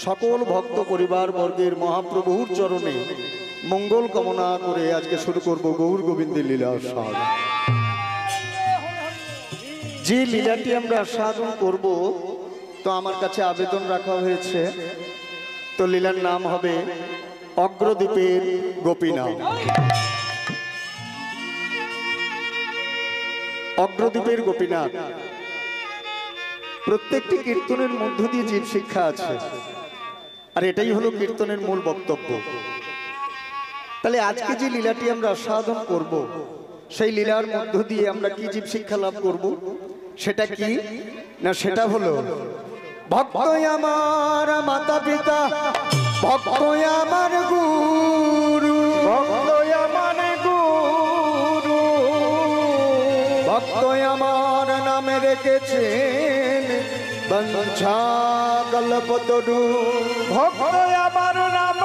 সকল ভক্ত পরিবার বর্গের মহাপ্রভুর চরণে মঙ্গল কামনা করে আজকে শুরু করব গৌর গোবিন্দের লীলা আস্বাদন। যে লীলাটি আমরা আস্বাদন করব, তো আমার কাছে আবেদন রাখা হয়েছে, তো লীলার নাম হবে অগ্রদ্বীপের গোপীনাথ। অগ্রদ্বীপের গোপীনাথ প্রত্যেকটি কীর্তনের মধ্য দিয়ে জীব শিক্ষা আছে, আর এটাই হলো কীর্তনের মূল বক্তব্য। তাহলে আজকে যে লীলাটি আমরা আস্বাদন করব, সেই লীলার মধ্য দিয়ে আমরা কি জীব শিক্ষা লাভ করব? সেটা কি না, সেটা হলো ভক্ত আমার মাতা পিতা, ভক্ত আমার গুরু, ভক্ত আমার গুরু, ভক্ত আমার নামে রেখেছেন বঞ্ছা কল্পতরু, ভক্ত আমার নাম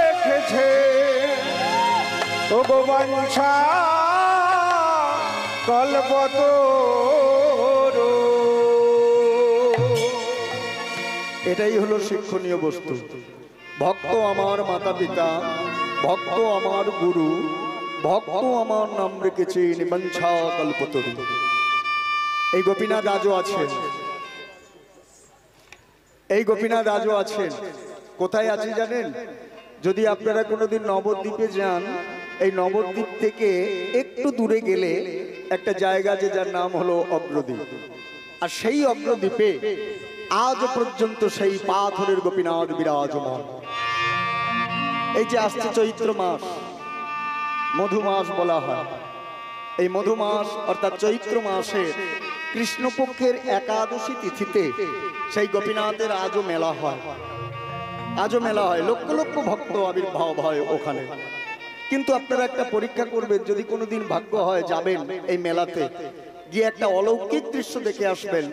রেখেছে ও বঞ্ছা কল্পতরু। এটাই হলো শিক্ষণীয় বস্তু। ভক্ত আমার মাতা পিতা, ভক্ত আমার গুরু, ভক্ত আমার নাম রেখেছেন বঞ্ছা কল্পতরু। এই গোপীনাথ আজও আছেন, এই গোপীনাথ আজও আছেন। কোথায় আছে জানেন? যদি আপনারা কোনোদিন নবদ্বীপে যান, এই নবদ্বীপ থেকে একটু দূরে গেলে একটা জায়গা আছে যার নাম হলো অগ্রদ্বীপ। আর সেই অগ্রদ্বীপে আজ পর্যন্ত সেই পাথরের গোপীনাথ বিরাজমান। এই যে আসছে চৈত্র মাস, মধু মাস বলা হয়, এই মধু মাস অর্থাৎ চৈত্র মাসে কৃষ্ণপক্ষের একাদশী তিথিতে সেই গোপীনাথের আজও মেলা হয়, আজও মেলা হয়। লক্ষ লক্ষ ভক্ত আবির্ভাব হয় ওখানে। কিন্তু আপনারা একটা পরীক্ষা করবেন, যদি কোনোদিন ভাগ্য হয় যাবেন এই মেলাতে, গিয়ে একটা অলৌকিক দৃশ্য দেখে আসবেন।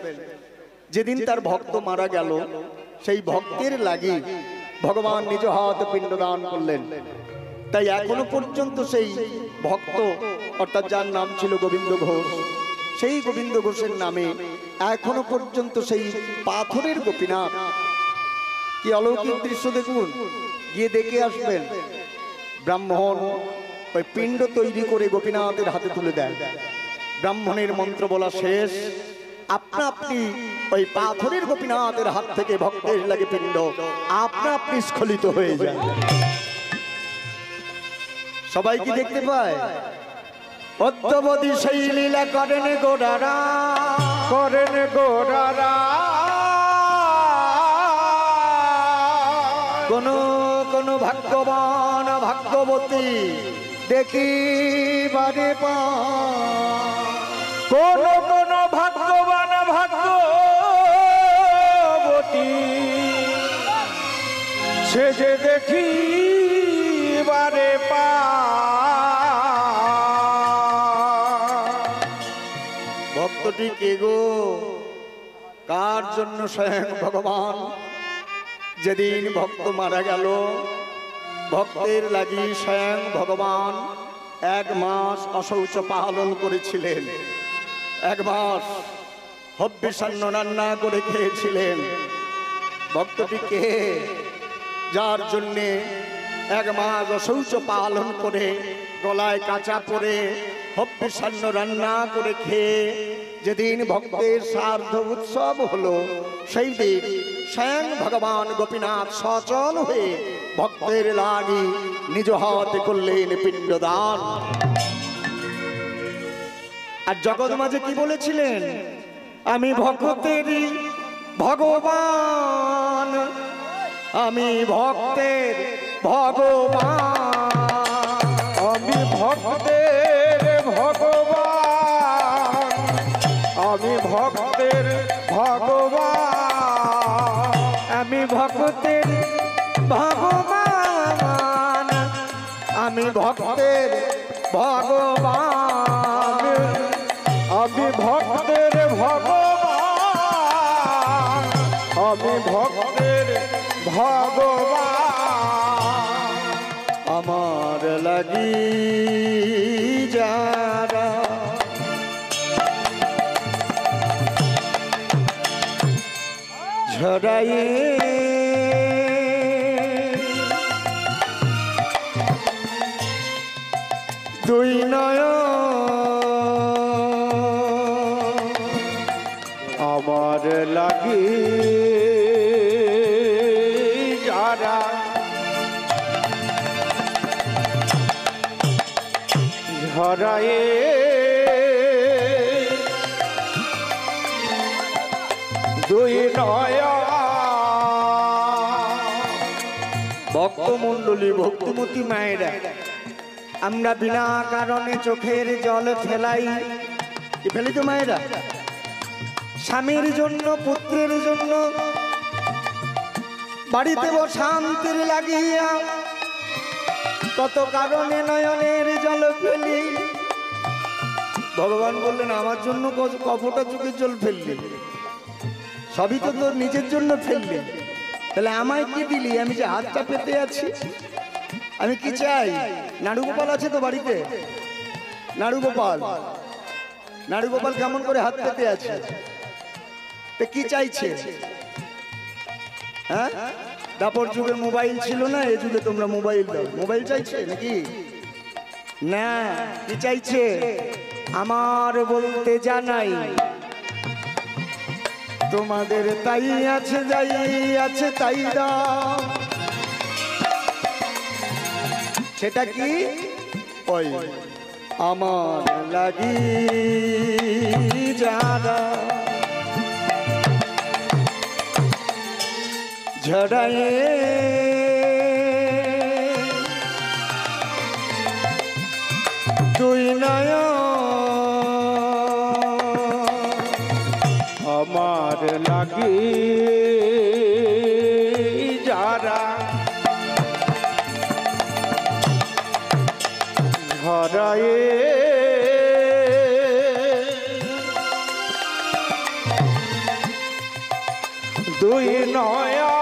যেদিন তার ভক্ত মারা গেল, সেই ভক্তের লাগি ভগবান নিজ হাতে পিণ্ডদান করলেন। তাই এখনো পর্যন্ত সেই ভক্ত অর্থাৎ যার নাম ছিল গোবিন্দ ঘোষ, সেই গোবিন্দ ঘোষের নামে এখনো পর্যন্ত সেই পাথরের গোপীনাথ। কি অলৌকিক দৃশ্য দেখুন, গিয়ে দেখে আসবেন। ব্রাহ্মণ ওই পিণ্ড তৈরি করে গোপীনাথের হাতে তুলে দেয়। ব্রাহ্মণের মন্ত্র বলা শেষ, আপনা আপনি ওই পাথরের গোপীনাথের হাত থেকে ভক্তের লাগে পিণ্ড আপনা আপনি স্খলিত হয়ে যায়। সবাই কি দেখতে পায়? অদ্যবধি সেই লীলা করেন গোরারা, করেন গোরারা। কোন কোন ভাগ্যবান ভাগ্যবতী দেখিবারে পায়, কোন কোন ভাগ্যবান ভাগ্যবতী সে যে দেখিবারে পায়। ভক্তটি কে গো? কার জন্য স্বয়ং ভগবান যেদিন ভক্ত মারা গেল, ভক্তের লাগি স্বয়ং ভগবান 1 মাস অশৌচ পালন করেছিলেন। 1 মাস হব্যসান্ন রান্না করে খেয়েছিলেন। ভক্তটিকে যার জন্যে 1 মাস অশৌচ পালন করে, গলায় কাঁচা পরে, হব্যসান্ন রান্না করে খেয়ে যেদিন ভক্তের শ্রাদ্ধ উৎসব হলো, সেই দিন স্বয়ং ভগবান গোপীনাথ সচল হয়ে ভক্তের লাগি নিজ হাতে করলেন পিণ্ডদান। আর জগৎ মাঝে কি বলেছিলেন? আমি ভক্তেরই ভগবান, আমি ভক্তের ভগবান, আমি ভক্তের ভগবান, আমি ভক্তের ভগবান, আমি ভক্তের ভগবান, আমি ভক্তের ভগবান, আমি ভক্তের ভগবান, আমি ভক্তের ভগবান। আমার লাগি যারা ঝরায়ে দুই নয়ন আমার লাগি যারা ঝরায়ে দুই নয়ন ভক্তমণ্ডলী ভক্তিমতী মায়েরা আমরা বিনা কারণে চোখের জল ফেলাই ফেলি তো মায়েরা স্বামীর জন্য পুত্রের জন্য বাড়িতে শান্তির লাগিয়া কত কারণে নয়নের জল ফেলি ভগবান বললেন আমার জন্য কপটা চোখের জল ফেললি সবই তো তোর নিজের জন্য ফেললি তাহলে আমায় কি দিলি আমি যে হাতটা পেতে আছি আমি কি চাই নাড়ুগোপাল আছে তো বাড়িতে নাড়ুগোপাল কেমন করে হাত পেতে আছে তো কি চাইছে হ্যাঁ দাপর যুগে মোবাইল ছিল না এই যুগে তোমরা মোবাইল দাও মোবাইল চাইছে নাকি না কি চাইছে আমার বলতে জানাই তোমাদের তাই আছে যাই আছে তাই দাও সেটা কি ওই আমার লাগি যারা ঝড়ায়ে তুই নয় আমার লাগি যারা ঝড়ায়ে দুই নয়া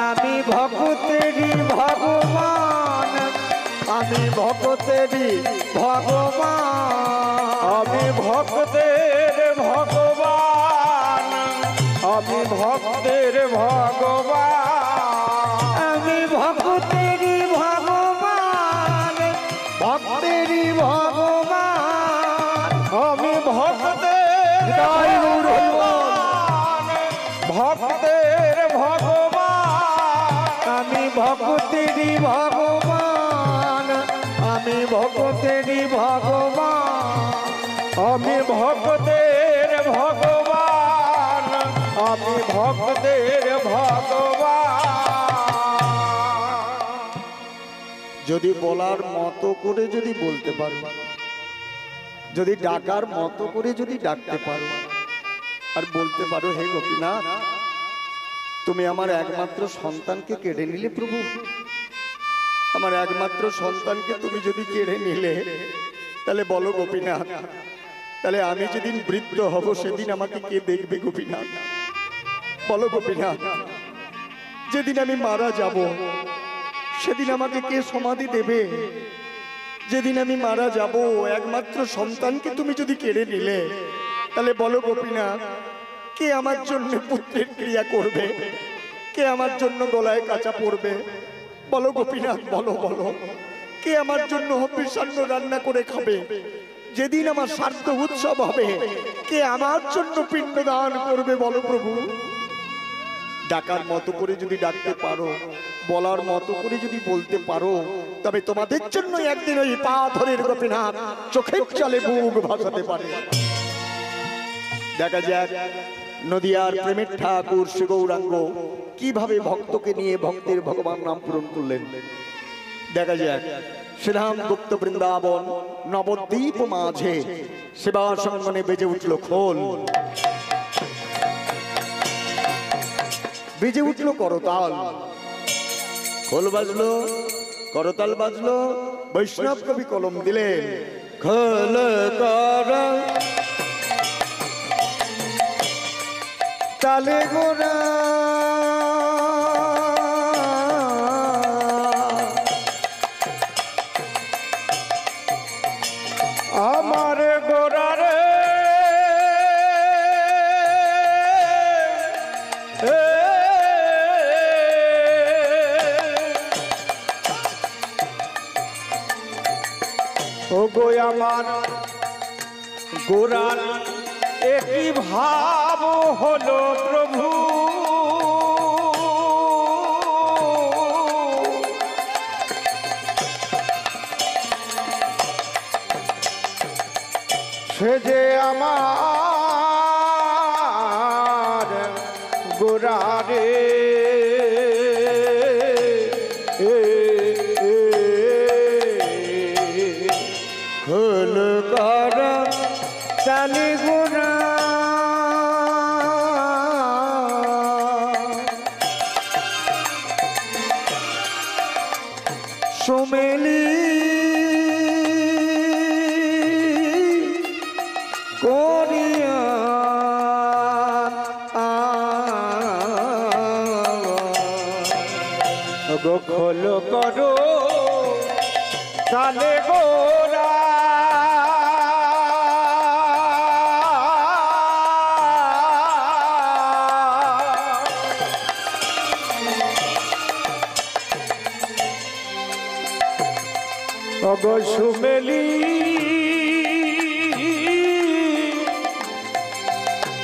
আমি ভক্তেরই ভগবান আমি ভক্তেরই ভগবান আমি ভক্তের ভগবান আমি ভক্তের ভগবান আমি ভক্তেরই ভগবান ভক্তেরই ভগবান আমি ভক্তের ভক্তের ভগবান আমি ভক্তেরই ভগবান আমি ভক্তেরই ভগবান আমি ভক্তের ভগবান আমি ভক্তের ভগবান যদি বলার মতো করে যদি বলতে পারো যদি ডাকার মতো করে যদি ডাকতে পারো আর বলতে পারো হে গোপীনাথ তুমি আমার একমাত্র সন্তানকে কেড়ে নিলে প্রভু আমার একমাত্র সন্তানকে তুমি যদি কেড়ে নিলে তাহলে বলো গোপীনাথ তাহলে আমি যেদিন বৃদ্ধ হব সেদিন আমাকে কে দেখবে গোপীনাথ বলো গোপীনাথ যেদিন আমি মারা যাব সেদিন আমাকে কে সমাধি দেবে যেদিন আমি মারা যাব একমাত্র সন্তানকে তুমি যদি কেড়ে নিলে তাহলে বলো গোপীনাথ কে আমার জন্য পুত্রের ক্রিয়া করবে কে আমার জন্য গলায় কাঁচা পড়বে বলো গোপীনাথ বলো বলো কে আমার জন্য হবিষ্যান্ন রান্না করে খাবে যেদিন আমার শ্রাদ্ধ উৎসব হবে কে আমার জন্য পিণ্ডদান করবে বলো প্রভু ডাকার মতো করে যদি ডাকতে পারো বলার মতো করে যদি বলতে পারো তবে তোমাদের জন্য একদিন ওই পাথরের গোপীনাথ চোখের জলে বুক ভাসাতে পারে দেখা যাক নদিয়ার প্রেমের ঠাকুর শ্রী গৌরাঙ্গ কিভাবে ভক্তকে নিয়ে ভক্তের ভগবান নাম পূরণ করলেন দেখা যাক শ্রীরাম গুপ্ত বৃন্দাবন নবদ্বীপ মাঝে সেবা সঙ্গনে বেজে উঠল খোল বেজে উঠল করতাল খোল বাজলো করতাল বাজলো বৈষ্ণব কবি কলম দিলেন খোল কর তালে গোরা আমার গোরা রে ও গো আমার গোরার একই ভাব হলো প্রভু, সে যে আমার গোরারে খোল কর চালি গোরা সোমেলি করিয়া গো খোল করো তালে গোরা, গো সুমেলি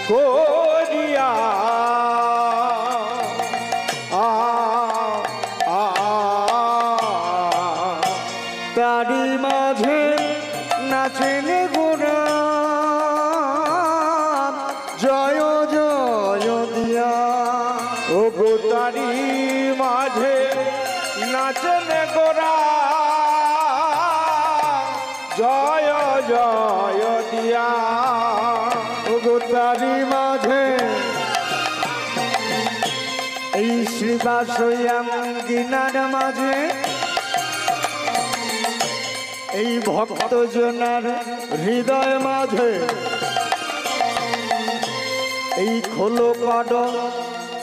করিয়া তারি মাঝে নাচেন গোরা জয় জয় দিয়া। ও গো তারি মাঝে নাচন গোরা জয় জয় দিয়া। ও গো তারি মাঝে এই শ্রীবাসয়াঙ্গিনার মাঝে এই ভক্তজনার হৃদয় মাঝে এই খোলো কড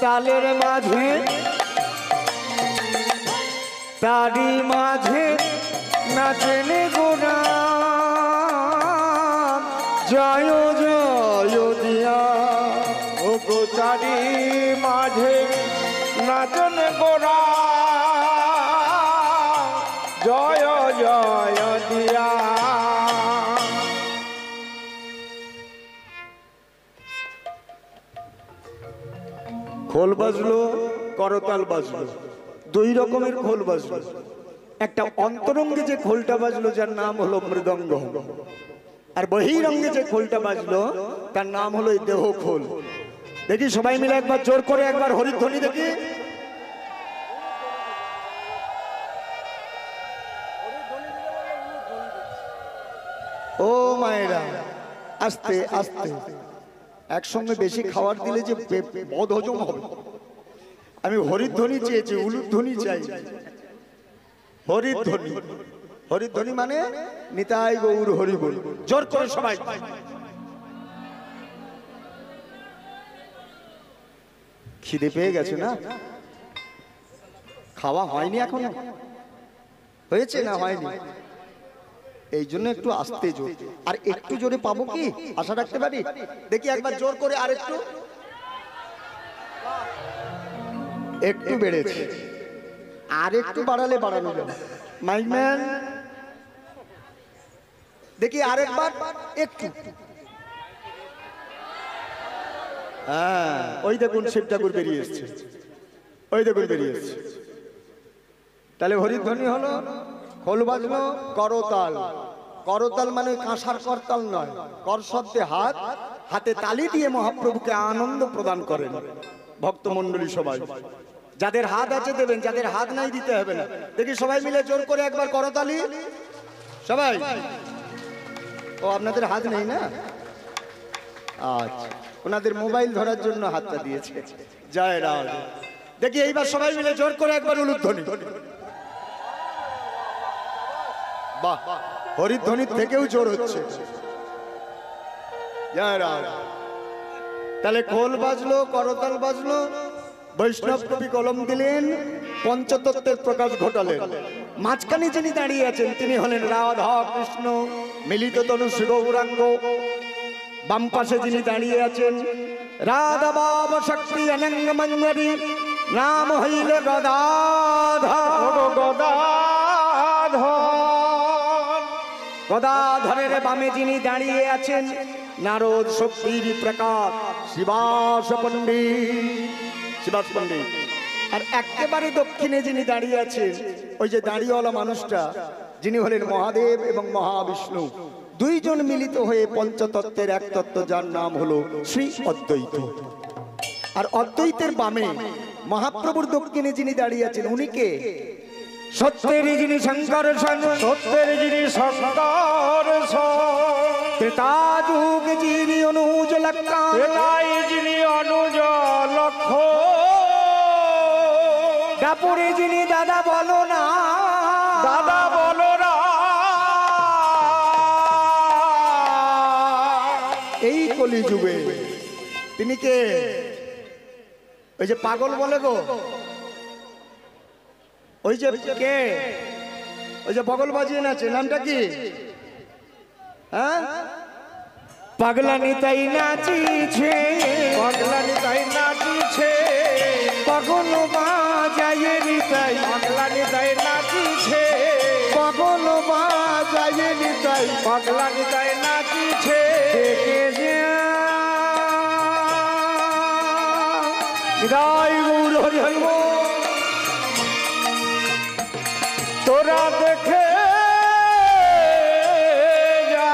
তালের মাঝে তারি মাঝে নাচেন গোরা জয় জয় দিয়া। ও গো তারি মাঝে নাচন গোরা জয় জয় দিয়া। খোল বাজলো করতাল বাজলো, দুই রকমের খোল বাজলো। একটা অন্তরঙ্গে যে খোলটা বাজলো যার নাম হলো মৃদঙ্গ, আর বহিরঙ্গে যে খোলটা বাজলো তার নাম হলো এই দেহ খোল। দেখি সবাই মিলে একবার জোর করে একবার হরিধ্বনি দেখি। ও মায়েরা আস্তে আস্তে, একসঙ্গে বেশি খাবার দিলে যে বদ হজম হবে। আমি হরিধ্বনি চেয়েছি, উলুধ্বনি চাই। হরিধ্বনি, হরিধ্বনি মানে নিতাই গৌর হরি বল। জোর করে সবাই। খিদে পেয়ে গেছে না? খাওয়া হয়নি এখনো? হয়েছে না হয়নি? এই জন্য একটু আস্তে জোর, আর একটু জোরে পাবো কি আশা রাখতে পারি? দেখি একবার জোর করে, আর একটু, একটু বেড়েছে, আর একটু বাড়ালে বাড়ানো যাবে। মাইকম্যান দেখি আরেকবার একটু। হ্যাঁ, ওই দেখুন শিব ঠাকুর বেরিয়ে এসছে, ওই দেখুন বেরিয়ে এসছে। তাহলে হরিধ্বনি হলো, খোল বাজলো, করতাল। করতাল মানে কাঁসার করতাল নয়, কর শব্দে হাত, হাতে তালি দিয়ে মহাপ্রভুকে আনন্দ প্রদান করেন ভক্তমণ্ডলী সবাই। যাদের হাত আছে দেবেন, যাদের হাত নাই দিতে হবে না। দেখি সবাই মিলে জোর করে একবার করতালি সবাই। ও আপনাদের হাত নেই না? আচ্ছা, ওনাদের মোবাইল ধরার জন্য হাতটা দিয়েছে। জয় রাম। দেখি এইবার সবাই মিলে জোর করে একবার উলুধ্বনি। বাহ, হরিধ্বনির থেকেও জোর হচ্ছে। জয় রাম। তাহলে খোল বাজলো, করতাল বাজলো, বৈষ্ণব কবি কলম দিলেন, পঞ্চতত্ত্বের প্রকাশ ঘটালেন। মাঝখানে যিনি দাঁড়িয়ে আছেন তিনি হলেন রাধা কৃষ্ণ মিলিত তনু শ্রী গৌরাঙ্গ। বাম পাশে যিনি দাঁড়িয়ে আছেন রাধা বাবা শক্তি অনঙ্গ মঞ্জরি, নাম হইল গদাধর। গদাধর গদাধরের বামে যিনি দাঁড়িয়ে আছেন নারদ শক্তির প্রকাশ শিবাস পণ্ডিত। আর একেবারে দক্ষিণে যিনি দাঁড়িয়ে আছেন ওই যে দাঁড়িয়েওয়ালা মানুষটা যিনি হলেন মহাদেব এবং মহাবিষ্ণু, দুইজন মিলিত হয়ে পঞ্চতত্ত্বের এক তত্ত্ব, যার নাম হলো শ্রী অদ্বৈত। আর অদ্বৈতের বামে মহাপ্রভুর দক্ষিণে যিনি দাঁড়িয়ে আছেন উনি কে? সত্যের যিনি শঙ্কর, সত্যের যিনি শঙ্কর, ত্রেতা যুগ যিনি অনুজ লক্ষণ, ত্রেতাই যিনি অনুজ লক্ষ, দাপুরে যিনি দাদা বলো না, দাদা বলো না, এই কলি যুগে তিনি কে? ওই যে পাগল বলে গো, ওই যে কে, ওই যে বগল বাজিয়ে নাচে, নামটা কি? হ্যাঁ, পাগলা নিতাই নাচিছে, পাগলা নিতাই নাচিছে, পাগল বাজায়ে নিতাই, পাগলা নিতাই নাচিছে, পাগল বাজায়ে নিতাই, পাগলা নিতাই নাচিছে, দেখে যে হৃদয় গৌর হরি হরি বল। তোরা দেখে যা,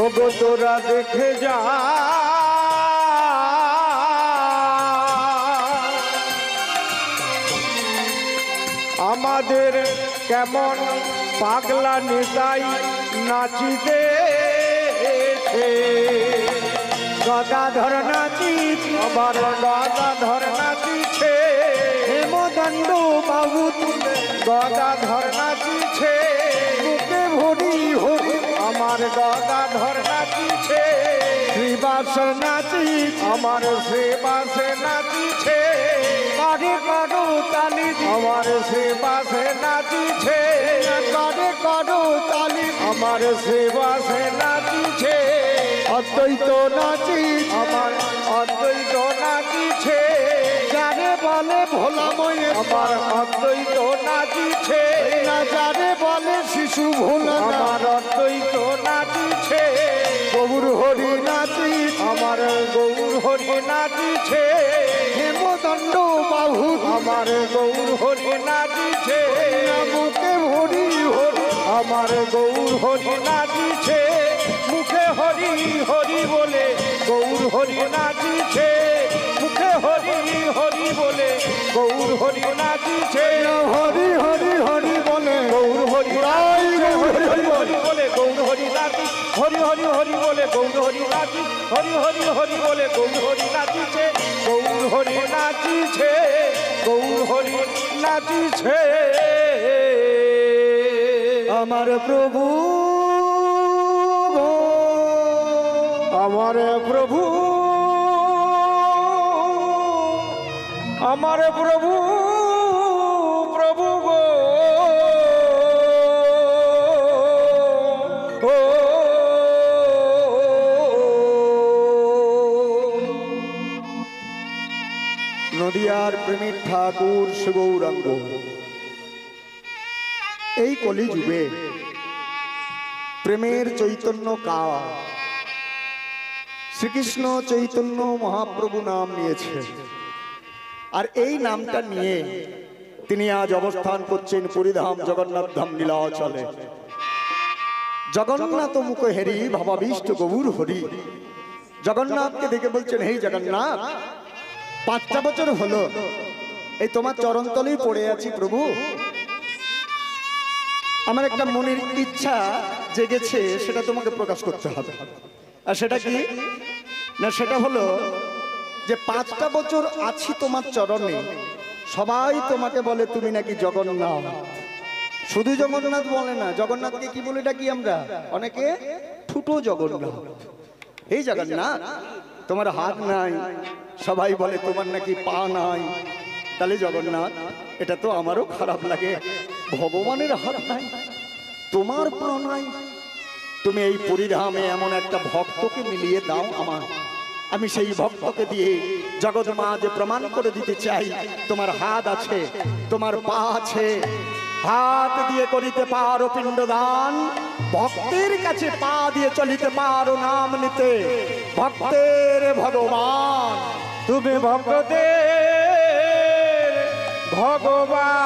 ওগো তোরা দেখে যা, আমাদের কেমন পাগলা নেতাই নাচিতে, গদাধর নাচিছে, আমার গদাধর নাচিছে, হেমদণ্ড বাহু তুলে, গদাধর নাচিছে, মুখে ভরি হরি, আমার গদাধর নাচিছে, শ্রীবাস নাচিছে, আমার শ্রীবাসে নাচিছে, কারে কারো তালি, আমার শ্রীবাসে নাচিছে, কারে কারো তালি, আমার শ্রীবাসে নাচিছে, অদ্বৈত নাচিছে, আমার অদ্বৈত নাচিছে, যারে বলে ভোলাময়, আমার অদ্বৈত নাচিছে, না যারে বলে শিশু ভোলা, আমার অদ্বৈত নাচিছে, গৌর হরি নাচিছে, আমার গৌর হরি নাচিছে, হেমদণ্ড বাহু, আমার গৌর হরি নাচিছে, মুখে ভরি হরি, আমার গৌর হরি নাচিছে, মুখে হরি হরি বলে গৌর হরি নাচিছে, মুখে হরি হরি বলে গৌর হরি নাচিছে, হরি হরি হরি বলে গৌর হরি রাই নাচিছে, গৌর হরি হরি হরি বলে গৌর হরি নাচি, হরি হরি হরি বলে গৌর হরি নাচি, হরি হরি হরি বলে গৌর হরি নাচিছে, গৌর হরি নাচিছে, গৌর হরি নাচিছে, আমার প্রভু গো, আমার প্রভু, আমার প্রভু, প্রভু গো, ও নদিয়ার প্রেমিক ঠাকুর সুগৌরাঙ্গ, এই কলি যুগে প্রেমের চৈতন্য কার? শ্রীকৃষ্ণ চৈতন্য মহাপ্রভু নাম নিয়েছে, আর এই নামটা নিয়ে তিনি আজ অবস্থান করছেন পুরীধাম জগন্নাথ ধাম নীলাচলে। জগন্নাথ মুখ হেরি ভাবাবিষ্ট গৌর হরি। জগন্নাথকে দেখে বলছেন, হে জগন্নাথ, 5টা বছর হলো এই তোমার চরণতলেই পড়ে আছি প্রভু। আমার একটা মনের ইচ্ছা জেগেছে, সেটা তোমাকে প্রকাশ করতে হবে। আর সেটা কি না, সেটা হলো যে 5টা বছর আছি তোমার চরণে, সবাই তোমাকে বলে তুমি নাকি জগন্নাথ। শুধু জগন্নাথ বলে না, জগন্নাথকে কি বলে ডাকি আমরা অনেকে? ঠুটো জগন্নাথ। এই জগন্নাথ, তোমার হাত নাই, সবাই বলে তোমার নাকি পা নাই। তাহলে জগন্নাথ, এটা তো আমারও খারাপ লাগে, ভগবানের হাত নাই, তোমার পা নাই, তুমি এই পরিধামে এমন একটা ভক্তকে মিলিয়ে দাও আমার, আমি সেই ভক্তকে দিয়ে জগৎ মাঝে প্রমাণ করে দিতে চাই তোমার হাত আছে, তোমার পা আছে, হাত দিয়ে করিতে পারো পিণ্ডদান, ভক্তের কাছে পা দিয়ে চলিতে পারো নাম নিতে, ভক্তের ভগবান তুমি ভক্তদের ভগবান।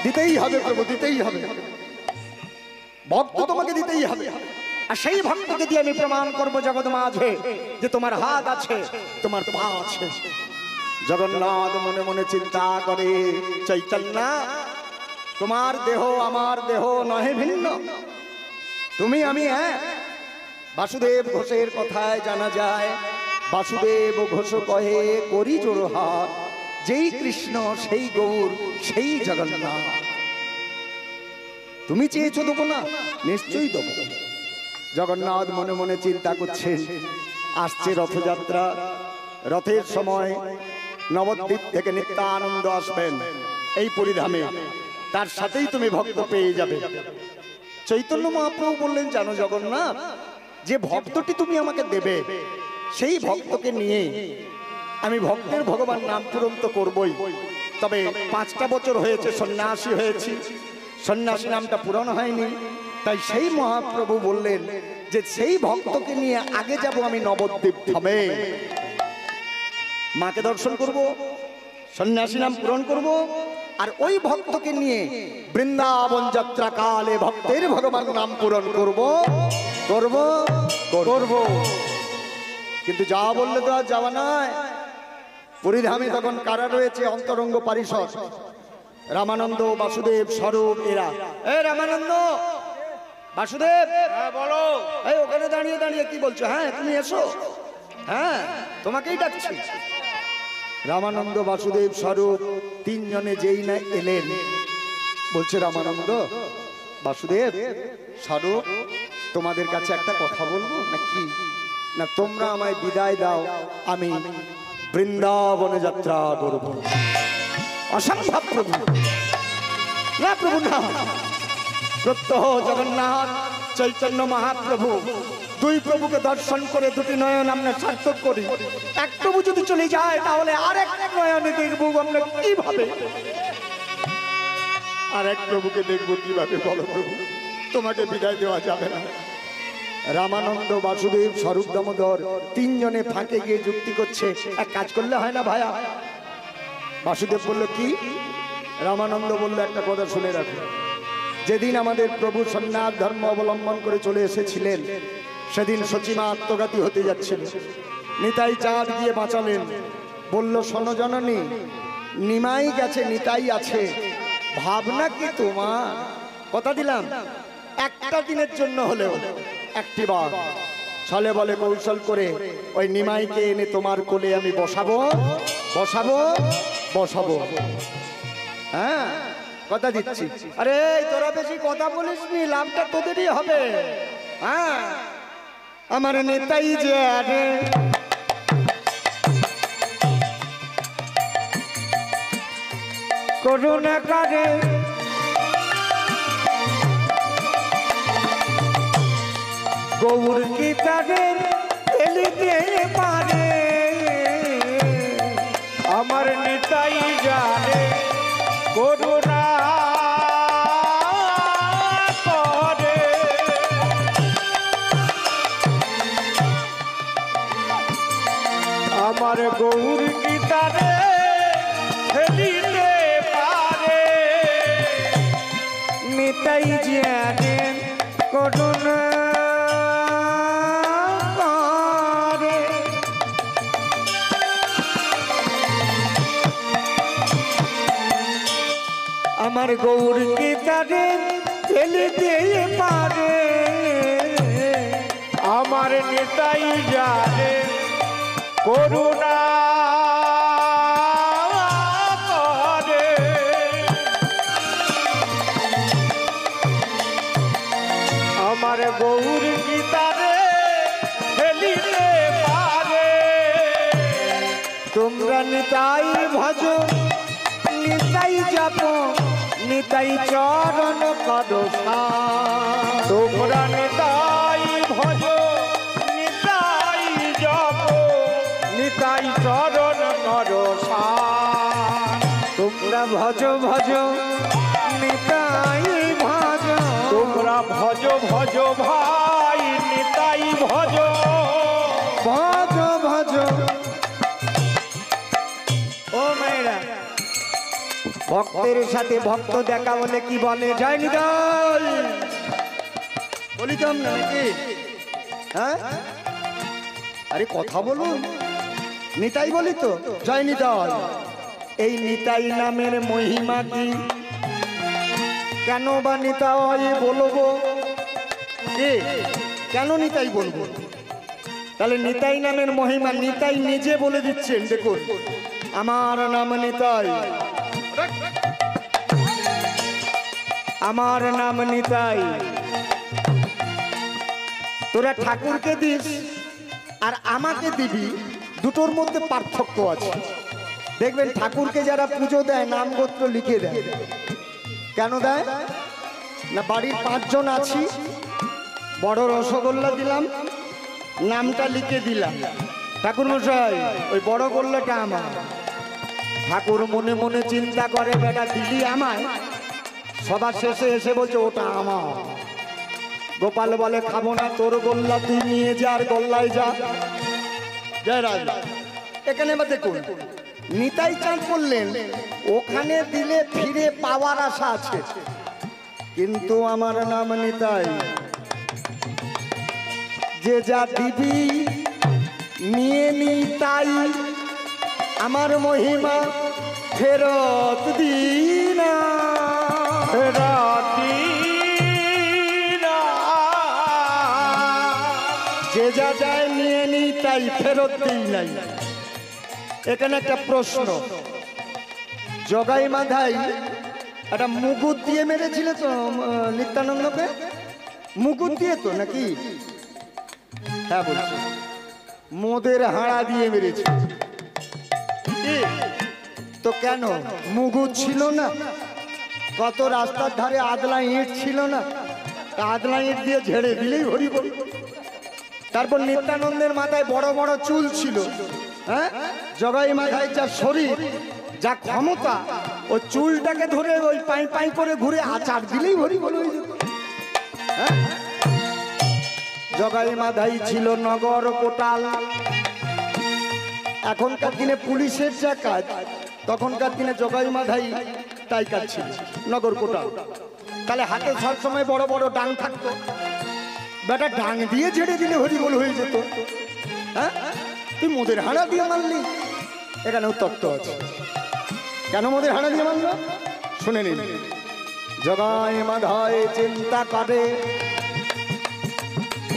দিতেই হবে প্রভু, দিতেই হবে, ভক্ত তোমাকে দিতেই হবে। আর সেই ভক্তকে দিয়ে আমি প্রমাণ করবো জগৎ মাঝে যে তোমার হাত আছে, তোমার পা আছে। জগন্নাথ মনে মনে চিন্তা করে, চৈতন্য তোমার দেহ আমার দেহ নহে ভিন্ন, তুমি আমি এক। বাসুদেব ঘোষের কথায় জানা যায়, বাসুদেব ঘোষ কহে করি জোর হাত, যেই কৃষ্ণ সেই গৌর সেই জগন্নাথ। তুমি চেয়েছো দেবো না? নিশ্চয়ই দেবো। জগন্নাথ মনে মনে চিন্তা করছেন, আসছে রথযাত্রা, রথের সময় নবদ্বীপ থেকে নিত্যানন্দ আসবেন এই পরিধামে, তার সাথেই তুমি ভক্ত পেয়ে যাবে। চৈতন্য মহাপ্রভু বললেন, জানো জগন্নাথ, যে ভক্তটি তুমি আমাকে দেবে সেই ভক্তকে নিয়ে আমি ভক্তের ভগবান নাম পূরণ তো করবই, তবে 5টা বছর হয়েছে সন্ন্যাসী হয়েছি, সন্ন্যাসী নামটা পূরণ হয়নি। তাই সেই মহাপ্রভু বললেন যে সেই ভক্তকে নিয়ে আগে যাব আমি নবদ্বীপ ধামে, মাকে দর্শন করব, সন্ন্যাসী নাম পূরণ করব, আর ওই ভক্তকে নিয়ে বৃন্দাবন যাত্রা কালে ভক্তের ভগবান নাম পূরণ করব করব করব। কিন্তু যা বললে তো আর যাওয়া নয়। পরিধামে তখন কারা রয়েছে? অন্তরঙ্গ পারিষদ, রামানন্দ, বাসুদেব, স্বরূপ, এরা। এই রামানন্দ, বাসুদেব, হ্যাঁ বলো। এই ওখানে দাঁড়িয়ে দাঁড়িয়ে কি বলছো? হ্যাঁ তুমি এসো, হ্যাঁ তোমাকেই ডাকছি। রামানন্দ, বাসুদেব, স্বরূপ 3 জনে যেই না এলেন, বলছে রামানন্দ, বাসুদেব, স্বরূপ, তোমাদের কাছে একটা কথা বলবো নাকি? না তোমরা আমায় বিদায় দাও, আমি বৃন্দাবনে যাত্রা করব। অসম্ভব প্রভু, না প্রভু না। প্রত্যহ জগন্নাথ চৈতন্য মহাপ্রভু, 2 প্রভুকে দর্শন করে 2টি নয়ন আমরা সার্থক করি। এক প্রভু যদি চলে যায় তাহলে আরেক নয়নে দেখবো আমরা কিভাবে? আরেক প্রভুকে দেখবো কিভাবে বলো প্রভু? তোমাকে বিদায় দেওয়া যাবে না। রামানন্দ, বাসুদেব, স্বরূপ দামোদর 3 জনে ফাঁকে গিয়ে যুক্তি করছে, এক কাজ করলে হয় না ভাইয়া? বাসুদেব বলল কি? রামানন্দ বলল, একটা কথা শুনে রাখো, যেদিন আমাদের প্রভু সন্ন্যাস ধর্ম অবলম্বন করে চলে এসেছিলেন সেদিন সচিমা আত্মঘাতী হতে যাচ্ছিল। নিতাই চাঁদ গিয়ে বাঁচালেন, বলল, শোনো জননী, নিমাই গেছে, নিতাই আছে, ভাবনা কি তোমার? কথা দিলাম, একটা দিনের জন্য হলেও একটি বার ছলে বলে কৌশল করে ওই নিমাইকে এনে তোমার কোলে আমি বসাবো বসাবো বসাবো। হ্যাঁ কথা দিচ্ছি। আরে তোরা বেশি কথা বলিস নি, লাভটা তোদেরই হবে। হ্যাঁ আমার নেতাই যে আরে করুণা কারে গৌর কি তাদের ফেলিতে পারে, আমার নেতাই জানে করুণা করে। আমার গৌর কি তারে ফেলিতে পারে, নেতাই জানেন করুণা করে। আমার গৌর কি তারে ফেলিতে পারে, আমার নেতাই জানে করুণা করে। আমার গৌর গীতারে ফেলিতে পারে, তোমরা নিতাই ভজ নিতাই জপ নিতাই চরণ করো। তোমরা নেতাই ভজ নিতাই জপ নিতাই চরণ নরসান। তোমরা ভজ ভজ নিতাই ভজ, তোমরা ভজ ভজ ভাই নিতাই ভজ ভজ ভজ। ও মেয়েরা, ভক্তের সাথে ভক্ত দেখা বলে কি বলে? জয় নিতাই বলিতাম না নাকি? হ্যাঁ, আরে কথা বলুন, নিতাই বলি তো, জয় নিতাই। এই নিতাই নামের মহিমা কি? কেন বা নিতাই বলবো? কেন নিতাই বলবো? তাহলে নিতাই নামের মহিমা নিতাই নিজে বলে দিচ্ছেন। দেখুন, আমার নাম নিতাই, আমার নাম নিতাই। তোরা ঠাকুরকে দিস আর আমাকে দিবি, দুটোর মধ্যে পার্থক্য আছে। দেখবেন ঠাকুরকে যারা পুজো দেয় নাম গোত্র লিখে দেয়। কেন দেয় না? বাড়ির 5 জন আছি, বড় রসগোল্লা দিলাম, নামটা লিখে দিলাম, ঠাকুর মশাই ওই বড় গোল্লাটা আমার। ঠাকুর মনে মনে চিন্তা করে, বেটা দিলি আমায়, সবার শেষে এসে বলছে ওটা আমার। গোপাল বলে খাবো না তোর গোল্লা, তুই নিয়ে যা, আর গোল্লায় যা। জয় রাজা। এখানে এবার দেখুন, নিতাই চাঁদ বললেন ওখানে দিলে ফিরে পাওয়ার আশা আছে, কিন্তু আমার নাম নিতাই। যে যা দিবি নিয়ে নিতাই, আমার মহিমা ফেরত দিনা, ফেরত দিনা। যে যা যায় নিয়ে নিতাই, ফেরত দিই নাই। এখানে একটা প্রশ্ন, জগাই মাধাই একটা মুকুট দিয়ে মেরেছিল তো নিত্যানন্দকে? মুকুট দিয়ে তো নাকি? হ্যাঁ বলছি, মোদের হাড়া দিয়ে মেরেছে। তো কেন? মুকুট ছিল না? কত রাস্তার ধারে আদলা ইট ছিল না? আদলা ইট দিয়ে ঝেড়ে দিলেই হরি বল। তারপর নিত্যানন্দের মাথায় বড় বড় চুল ছিল। হ্যাঁ, জগাই মাথায় যা শরীর, যা ক্ষমতা, ও চুলটাকে ধরে ওই পাই পাই করে ঘুরে আচার দিলেই হরি বল হয়ে যেত। হ্যাঁ, জগাই মাধাই ছিল নগর কোটাল। এখনকার দিনে পুলিশের যা কাজ, তখনকার দিনে জগাই মাধাই তাই কাজ ছিল, নগর কোটাল। তাহলে হাতে সবসময় বড় বড় ডাং থাকতো, বেটা ডাং দিয়ে ঝেড়ে দিলে হরি বল হয়ে যেত। হ্যাঁ, তুই মোদের হাড়া দিয়ে মারলি। এখানেও তত্ত্ব আছে, কেন মোদের হাড়া দিয়ে মারল শুনে নিন। জগাই মাধাই চিন্তা করে,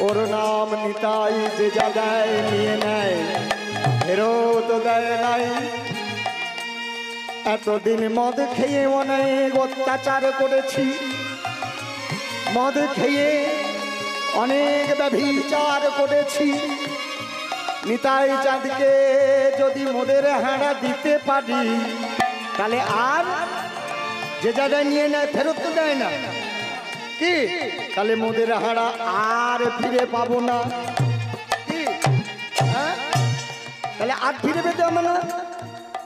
ওর নাম নিতাই, যে জায়গায় নিয়ে নেয় ফেরত দেয় নাই। এতদিন মদ খেয়ে অনেক অত্যাচার করেছি, মদ খেয়ে অনেক ব্যভিচার করেছি। নিতাই চাঁদকে যদি মোদের হাড়া দিতে পারি, তাহলে আর যে জায়গায় নিয়ে নেয় ফেরত তো দেয় না কি? তাহলে মোদের হাড়া আর ফিরে পাবো না কি? হ্যাঁ, তাহলে আর ফিরে পেতে হবে না।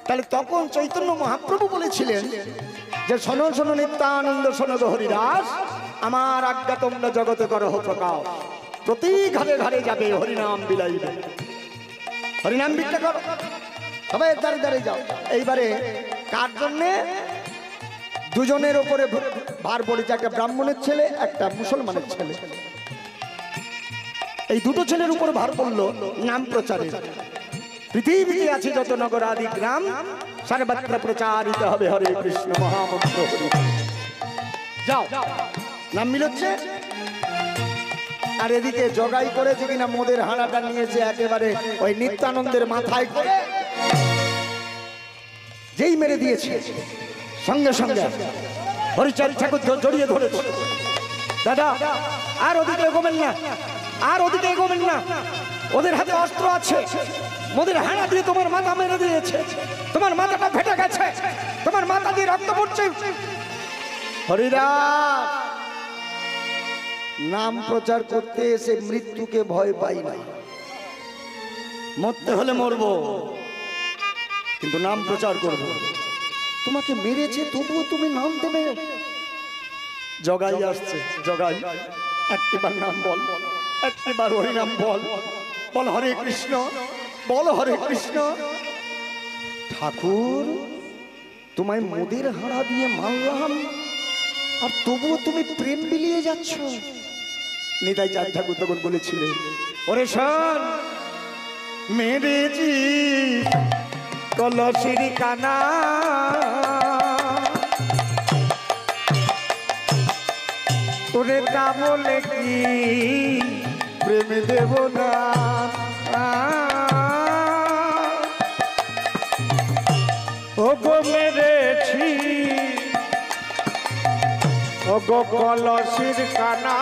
তাহলে তখন চৈতন্য মহাপ্রভু বলেছিলেন যে শোনো শোনো নিত্যানন্দ, শোনো গো হরিদাস, আমার আজ্ঞা তোমরা জগতে করো প্রকাশ। প্রতি ঘরে ঘরে যাবে হরিনাম বিলাইবে, হরিনাম বিদ্যা করো, সবাই দাঁড়ে দাঁড়ে যাও। এইবারে কার জন্যে? দুজনের ওপরে ভার পড়েছে, একটা ব্রাহ্মণের ছেলে, একটা মুসলমানের ছেলে। এই দুটো ছেলের উপর ভার পড়লো নাম প্রচারে। পৃথিবীতে আছে যত নগর আদি গ্রাম, সর্বত্র প্রচারিত হবে হরে কৃষ্ণ মহামন্ত্র। যাও, নাম মিলচ্ছে। আর এদিকে জগাই করেছে কিনা মোদের হাড়াটা নিয়েছে একেবারে ওই নিত্যানন্দের মাথায় করে, যেই মেরে দিয়েছে সঙ্গে সঙ্গে হরিচাঁদ ঠাকুর জড়িয়ে ধরেছে। দাদা আর ওদিকে এগোবেন না, আর ওদিকে এগোবেন না, ওদের হাতে অস্ত্র আছে, মোদের হাড়া দিয়ে তোমার মাথা মেরে দিয়েছে, তোমার মাথাটা ফেটে গেছে, তোমার মাথা দিয়ে রক্ত পড়ছে। হরিদাস নাম প্রচার করতে এসে মৃত্যুকে ভয় পাই না। মরতে হলে মরবো, কিন্তু নাম প্রচার করব। তোমাকে মেরেছে তবুও তুমি নাম দেবে। জগাই আসছে, জগাই একটিবার নাম বল, একটিবার হরি নাম বল, বল হরে কৃষ্ণ, বল হরে কৃষ্ণ। ঠাকুর, তোমায় মোদের হাড়া দিয়ে মারলাম আর তবুও তুমি প্রেম বিলিয়ে যাচ্ছ। নিতাই চাঁদ ঠাকুর তখন বলেছিলেন, ওরে শোন, মেরেছি কলসির কানা, ওরে তা বলে কি প্রেম দেব না। ও গো মেরেছি, ও গো কলসির কানা,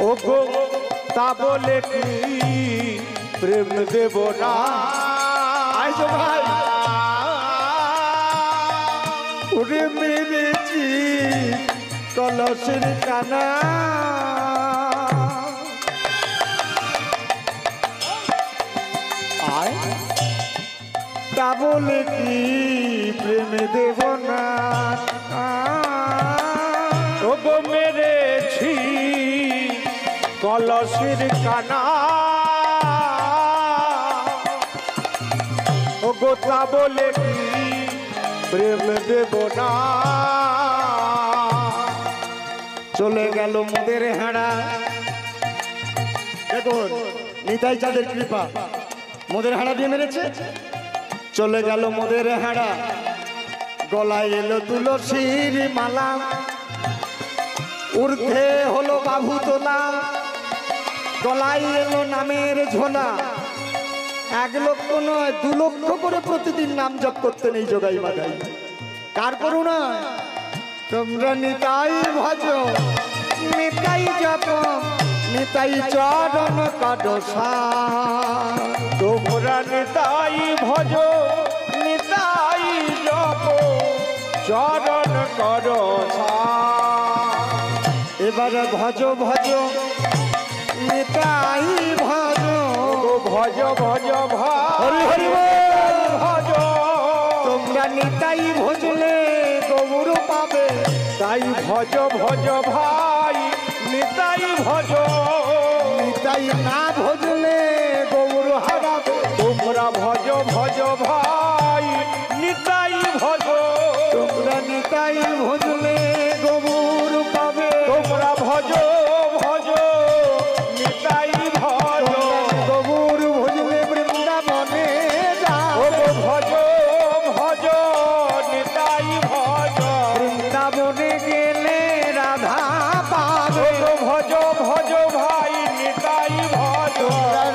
ও গো তা বলে কি প্রেম দেব না। আইসো ভাই, ওরে মেরেছি কলসির কানা, তা বলে কি প্রেম দেব না। ও গো মেরেছি কলসির কানা, ও গো তা বলে কি প্রেম দেব না। চলে গেল মোদের হাড়া। দেখুন নিতাই চাঁদের কৃপা, মোদের হাড়া দিয়ে মেরেছে। চলে গেল মোদের হাড়া, গলায় এলো তুলসীর মালা, ঊর্ধ্বে হলো বাহু তোলা, গলায় এলো নামের ঝোলা। 1 লক্ষ নয় 2 লক্ষ করে প্রতিদিন নাম জপ করতে নেই জগাই বাগাই। কার করুণা? তোমরা নিতাই ভজ, নিতাই জপ, নিতাই চরণ কাডসা। তোমরা নিতাই ভজ, নিতাই জপ, চরণ কর। এবার ভজ ভজ নিতাই ভজ, ভজ ভজ হরি হরি ভাই ভজ। তোমরা নিতাই ভজলে গৌর পাবে। তাই ভজ ভজ ভাই, নিতাই ভজ। নিতাই না ভজলে গৌর হারাবে। তোমরা ভজ ভজ ভাই, নিতাই ভজ। তোমরা নিতাই ভজলে গৌর পাবে। তোমরা ভজ ভজ নিতাই ভজ। গৌর ভজলে বৃন্দাবনে ও যাবে। ভজ ভজ নিতাই ভজ। বৃন্দাবনে গেলে রাধা পাবে। ও ভজ ভজ ভাই, নিতাই ভজ।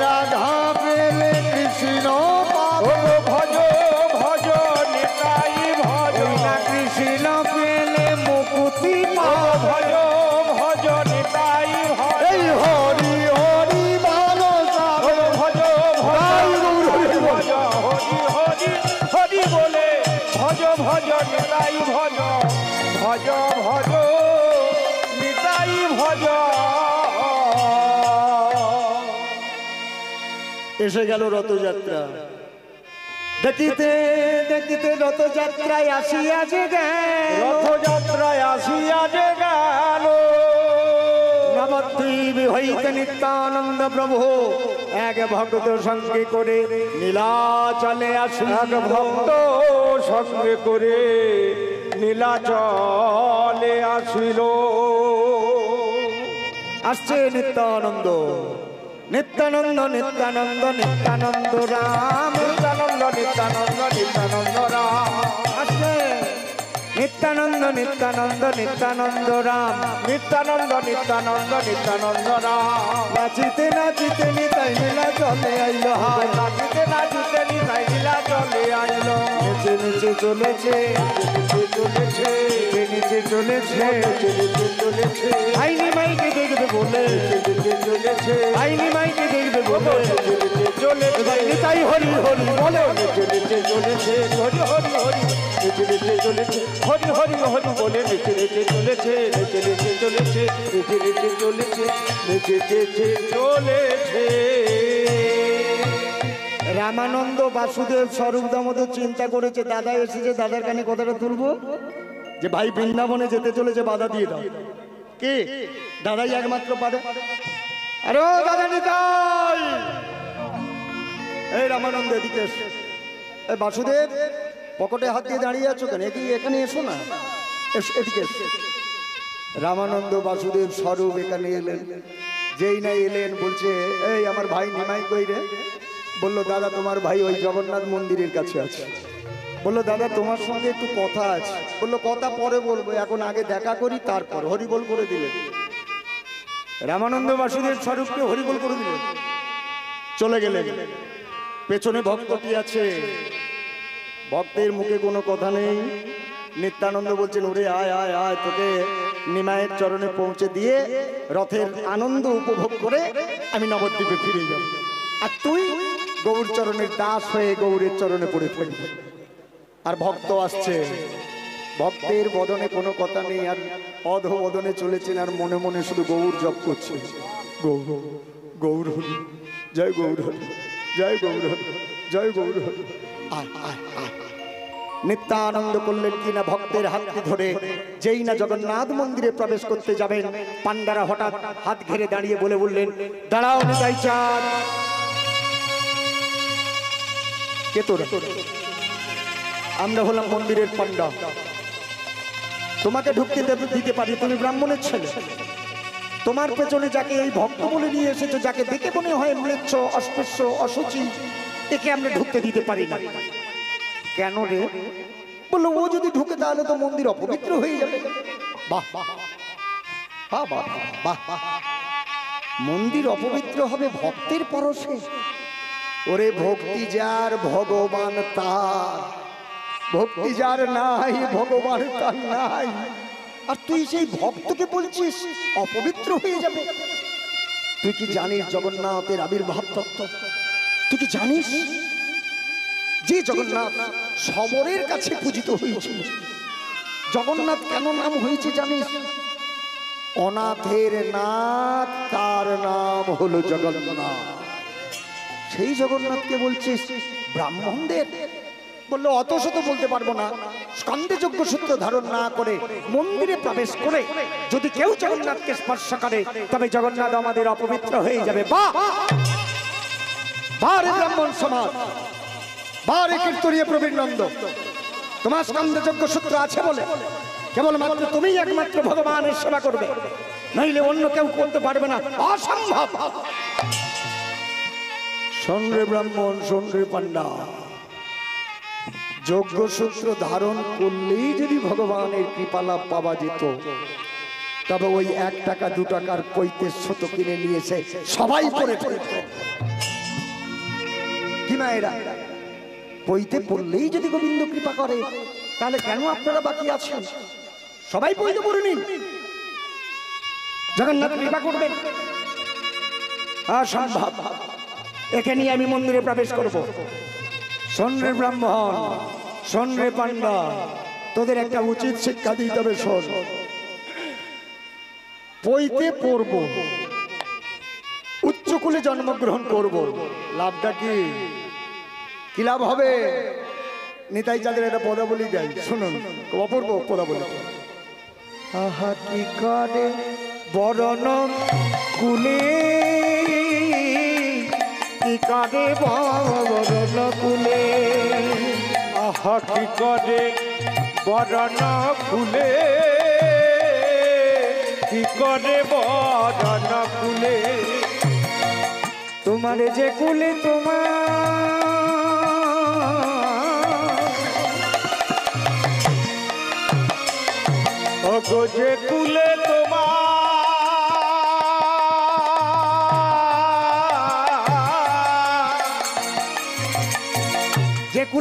রাধা পেলে কৃষ্ণ পাবে। ও ভজ ভজ নিতাই ভজ। কৃষ্ণ পেলে মুকুতি ও পাবে। ভজ ভজ নিতাই ভজ। এই হরি হরি ভালো ও ভজ ভজ ভজ, হরি হরি হরি বলে ভজ ভজ নিতাই ভজ। ভজ ভজ নিতাই ভজ। এসে গেল রথযাত্রা। দেখিতে দেখিতে রথযাত্রায় আসিয়া যে গেল। রথযাত্রায় আসিয়া যে গেল। নবদ্বীপ হইতে নিত্যানন্দ প্রভু এক ভক্ত সঙ্গে করে নীলাচলে আসিল। এক ভক্ত সঙ্গে করে নীলাচলে আসিল। আসছে নিত্যানন্দ, নিত্যানন্দ নিত্যানন্দ নিত্যানন্দ রাম। নিত্যানন্দ নিত্যানন্দ নিত্যানন্দ রাম। আসছে নিত্যানন্দ নিত্যানন্দ নিত্যানন্দ রাম। নিত্যানন্দ নিত্যানন্দ নিত্যানন্দ রাম। নাচিতে নাচিতে নিতাই নীলাচলে আইল হায়। নাচিতে নাচিতে নদে নিতাই লীলা চলে আইলো নেচে নেচে চলেছে চলেছে নেচে চলেছে চলেছে আইনি মাইকে দেখবে বলে চলেছে আইনি মাইকে দেখবে বলে চলে নিতাই হরি হরি বলে নেচে চলেছে হরি হরি হরি নেচে নেচে চলেছে হরি হরি হরি বলে নেচে নেচে চলেছে নেচে নেচে চলেছে নেচে নেচে চলেছে নেচে নেচে চলেছে রামানন্দ বাসুদেব স্বরূপ দামোদর চিন্তা করেছে দাদা এসেছে, দাদার কানে কথাটা তুলবো যে ভাই বৃন্দাবনে যেতে চলেছে, বাধা দিয়ে দাও। কে? দাদাই একমাত্র পারে। আরে ও দাদা নিতাই, এই রামানন্দ এদিকে এসো। এই বাসুদেব পকেটে হাত দিয়ে দাঁড়িয়ে আছো কেন? এখানে এসো না, এদিকে এসো। রামানন্দ বাসুদেব স্বরূপ এখানে এলেন। যেই না এলেন বলছে এই আমার ভাই নিমাই কই রে? বললো দাদা তোমার ভাই ওই জগন্নাথ মন্দিরের কাছে আছে। বললো দাদা তোমার সঙ্গে একটু কথা আছে। বললো কথা পরে বলবো, এখন আগে দেখা করি তারপর। হরিবোল করে দিলেন, রামানন্দ বাসুদেব স্বরূপকে হরিবোল করে দিলেন, চলে গেলেন। পেছনে ভক্তটি আছে, ভক্তের মুখে কোনো কথা নেই। নিত্যানন্দ বলছেন ওরে আয় আয় আয়, তোকে নিমায়ের চরণে পৌঁছে দিয়ে রথের আনন্দ উপভোগ করে আমি নবদ্বীপে ফিরে যাব, আর তুই গৌর চরণের দাস হয়ে গৌরের চরণে পড়ে থাকবি। আর ভক্ত আসছে, ভক্তের বদনে কোনো কথা নেই, আর অধ বদনে চলেছেন, আর মনে মনে শুধু গৌর জপ করছে। গৌর গৌর হরি, জয় গৌর হরি, জয় গৌর হরি, জয় গৌর হরি। নিত্যানন্দ করলেন কিনা ভক্তের হাতকে ধরে যেই না জগন্নাথ মন্দিরে প্রবেশ করতে যাবেন, পান্ডারা হঠাৎ হাত ঘিরে দাঁড়িয়ে বলে বললেন দাঁড়াও নিতাই চাঁদ। কে তোরা? আমরা হলাম মন্দিরের পান্ডা, তোমাকে ঢুকতে দিতে পারি, তুমি ব্রাহ্মণের ছেলে। তোমার পেছনে যাকে এই ভক্ত বলে নিয়ে এসেছো, যাকে দেখে মনে হয় ম্লেচ্ছ অস্পৃশ্য অসুচি, একে আমরা ঢুকতে দিতে পারি না। কেন রে? বললো ও যদি ঢুকে তাহলে তো মন্দির অপবিত্র হয়ে যাবে। বাহ বাহ বাহ বাহ বাহ, মন্দির অপবিত্র হবে ভক্তের পরশে? ওরে ভক্তি যার ভগবান তার, ভক্তি যার নাই ভগবান তার নাই, আর তুই সেই ভক্তকে বলছিস অপবিত্র হয়ে যাবে? তুই কি জানিস জগন্নাথের আবির্ভাব তত্ত্ব? তুই কি জানিস যে জগন্নাথ সমরের কাছে পূজিত হয়েছিল? জগন্নাথ কেন নাম হয়েছে জানিস? অনাথের নাথ, তার নাম হলো জগন্নাথ। সেই জগন্নাথকে বলছিস ব্রাহ্মণদের? বললো অত শত বলতে পারবো না, স্কন্ধে যজ্ঞ সূত্র ধারণ না করে মন্দিরে প্রবেশ করে যদি কেউ জগন্নাথকে স্পর্শ করে তবে জগন্নাথ আমাদের অপবিত্র হয়ে যাবে। বাহ বারে ব্রাহ্মণ সমাজ, বারে কীর্তনীয় প্রবীণ নন্দ, তোমার স্কন্ধে যজ্ঞ সূত্র আছে বলে কেবলমাত্র তুমিই একমাত্র ভগবানের সেবা করবে, নইলে অন্য কেউ করতে পারবে না, অসম্ভব। শোন রে ব্রাহ্মণ, শোন রে পান্ডা, যজ্ঞসূত্র ধারণ করলেই যদি ভগবানের কৃপা লাভ পাওয়া যেত, তবে ওই 1 টাকা 2 টাকার পৈতের শত কিনে নিয়েছে সবাই পরে ফেলত। কি মায়েরা, পৈতে পড়লেই যদি গোবিন্দ কৃপা করে, তাহলে কেন আপনারা বাকি আছেন? সবাই পৈতে পড়ে নিন, জগন্নাথ কৃপা করবেন। অসম্ভব, একে নিয়ে আমি মন্দিরে প্রবেশ করব। শোন রে ব্রাহ্মণ, শোন রে পান্ডা, তোদের একটা উচিত শিক্ষা দিতে হবে। শোন, পৈতে পড়ব, উচ্চকুলে জন্মগ্রহণ করব, লাভটা কি? কি লাভ হবে? নিতাই চাঁদের একটা পদাবলী দেয়, শুনুন, অপূর্ব পদাবলী। আহা কি করে বরণ কুলে, কি করে বরণ কুলে, আহা কি করে বরণ কুলে, কি করে বরণ কুলে, তোমার যে কুলে তোমার ওগো যে কুলে তোমার,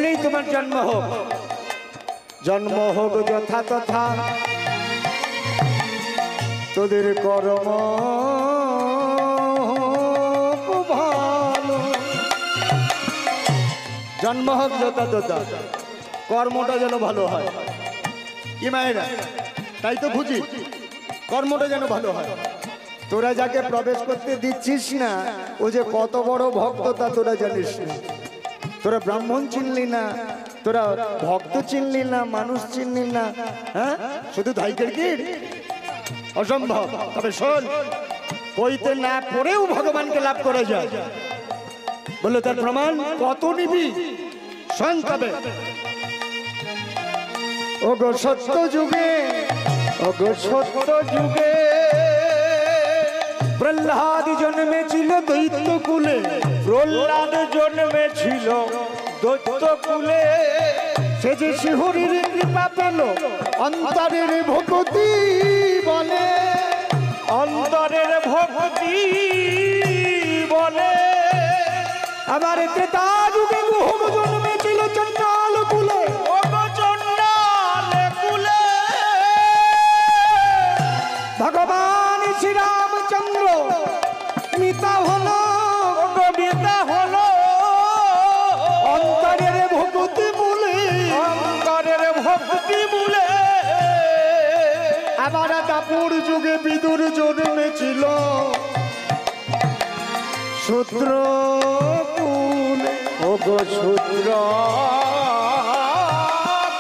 কুলেই তোমার জন্ম হোক, জন্ম হোক যথা তথা তোদের কর্ম ভালো। জন্ম হোক যথা তথা, কর্মটা যেন ভালো হয়। কি মায়েরা, তাই তো বুঝি, কর্মটা যেন ভালো হয়। তোরা যাকে প্রবেশ করতে দিচ্ছিস না, ও যে কত বড় ভক্ত তা তোরা জানিস না। তোরা ব্রাহ্মণ চিনলি না, তোরা ভক্ত চিনলি না, মানুষ চিনলি না, হ্যাঁ, শুধু ধাইকের কি অসম্ভব। তবে শোন, বইতে না পড়েও ভগবানকে লাভ করা যায়, বলে তার প্রমাণ কত নিবি শোন। তবে ওগো সত্য যুগে, ওগো সত্য যুগে প্রহ্লাদ জন্মেছিল দৈত্য কুলে, প্রহ্লাদ জন্মেছিল দৈত্য কুলে। সে যে শিহরির কৃপা পেল অন্তরের ভক্তি বলে, অন্তরের ভক্তি বলে। আবার ত্রেতা যুগে গুহম জন্মেছিল চণ্ডাল কুলে, ওগো চণ্ডাল কুলে ভগবান শ্রীরামচন্দ্র মিতা হলো, ওগো পিতা হলো অন্তরের ভক্তি বলে, অন্তরের ভক্তি বলে। আবার দাপুর যুগে বিদুর জন্মেছিল শূদ্র কুলে, ওগো শূদ্র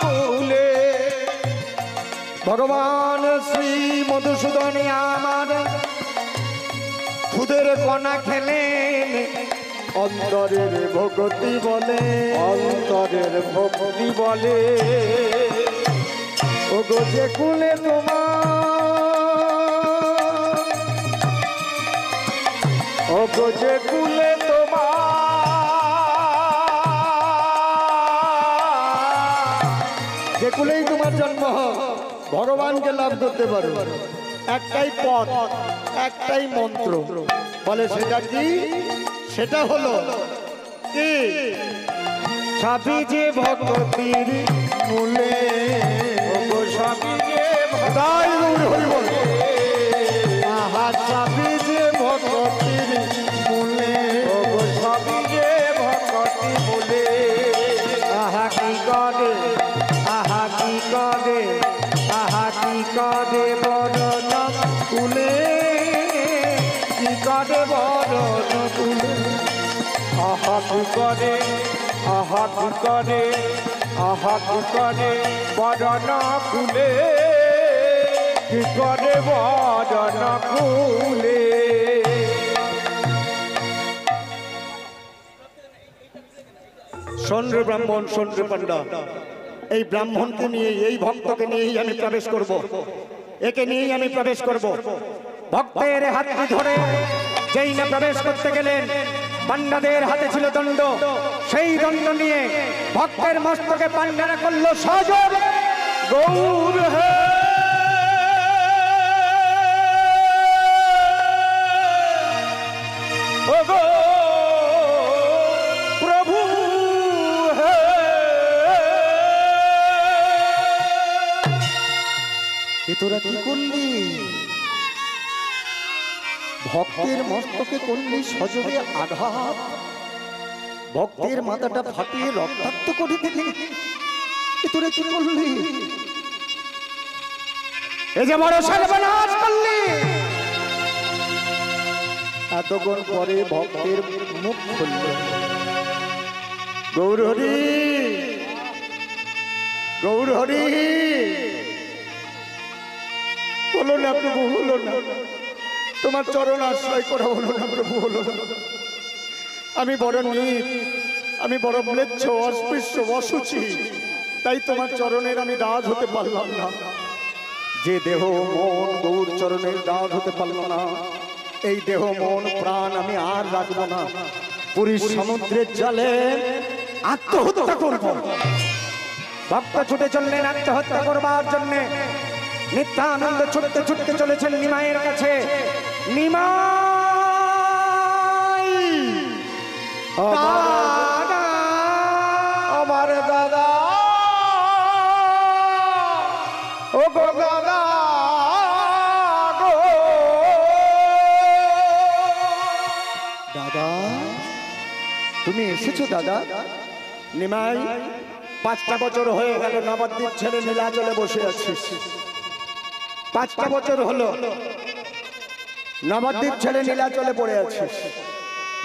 কুলে। ভগবান শ্রী মধুসূদন আমার খুদের কণা খেলেন অন্তরের ভক্তি বলে, অন্তরের ভক্তি বলে। ওগো যে কুলে তোমার, ওগো যে কুলে তোমার, যে কুলেই তোমার জন্ম হোক, ভগবানকে লাভ করতে পারো। একটাই পথ, একটাই মন্ত্র, বলে সেটা কি? সেটা হলো কি? সবই যে ভক্তির মূলে, ওগো সবই যে তাই গৌর হরি বল। আহা সবই যে ভক্তির মূলে, ওগো সবই যে ভক্তি বলে। আহা কি করে, আহা কি করে, আহা কি করে বরণ কুলে, কি করে বরণ কুলে, আহা কি করে, আহা কি করে, আহা কি করে বরণ কুলে, কি করে বরণ কুলে। শোন রে ব্রাহ্মণ, শোন রে পান্ডা, এই ব্রাহ্মণকে নিয়ে, এই ভক্তকে নিয়েই আমি প্রবেশ করব, একে নিয়েই আমি প্রবেশ করব। ভক্তের হাতটি ধরে যেই না প্রবেশ করতে গেলেন, পান্ডাদের হাতে ছিল দণ্ড, সেই দণ্ড নিয়ে ভক্তের মস্তকে পান্ডারা করলো সহযোগ। গৌর হে ওগো প্রভু হে। এ তোরা কি করলি? ভক্তের মস্তকে করলি সজোরে আঘাত, ভক্তের মাথাটা ফাটিয়ে রক্তাক্ত করে দিলি। এ তোরা কি করলি? এ যে বড় সর্বনাশ করলি। এতক্ষণ পরে ভক্তের মুখ খুলল। গৌর হরি, গৌর হরি। হলো না প্রভু, হলো না, তোমার চরণ আশ্রয় করা হলো না প্রভু, হলো না। আমি বড় নীচ, আমি বড় ম্লেচ্ছ, অস্পৃশ্য, অসুচি, তাই তোমার চরণের আমি দাস হতে পারলাম না। যে দেহ মন গৌর চরণের দাস হতে পারলো না, এই দেহ মন প্রাণ আমি আর রাখবো না। পুরী সমুদ্রের জলে আত্মহত্যা করব। ভক্ত ছুটে চললেন আত্মহত্যা করবার জন্য। নিত্যানন্দ ছুটতে ছুটতে চলেছেন নিমাইয়ের কাছে। নিমাই, দাদা, আমার দাদা, তুমি এসেছো দাদা? নিমাই, 5টা বছর হয়ে গেল নবদ্বীপ ছেড়ে নীলাচলে বসে আছিস। 5টা বছর হলো নবদ্বীপ ছেড়ে নীলাচলে পড়ে আছিস।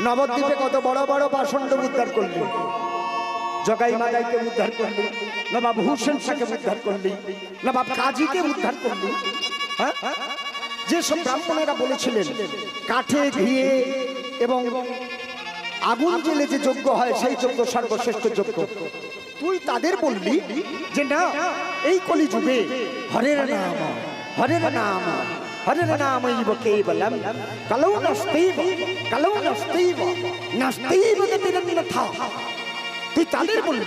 নবদ্বীপে কত বড় বড় পাষণ্ড উদ্ধার করলি, জগাই মাগাইকে উদ্ধার করলি, নবাব হুসেন শাহকে উদ্ধার করলি, নবাব কাজীকে উদ্ধার করলি। হ্যাঁ, যেসব ব্রাহ্মণেরা বলেছিলেন কাঠে ঘিয়ে এবং আগুন জেলে যে যজ্ঞ হয় সেই যজ্ঞ সর্বশ্রেষ্ঠ যজ্ঞ, তুই তাদের বললি যে না, এই কলিযুগে হরের নাম হরের নাম হরের নামৈব কেবলম কলৌ নাস্তিব কলৌ নাস্তিব নাস্তিব গতিরন্যথা। তুই তাদের বললি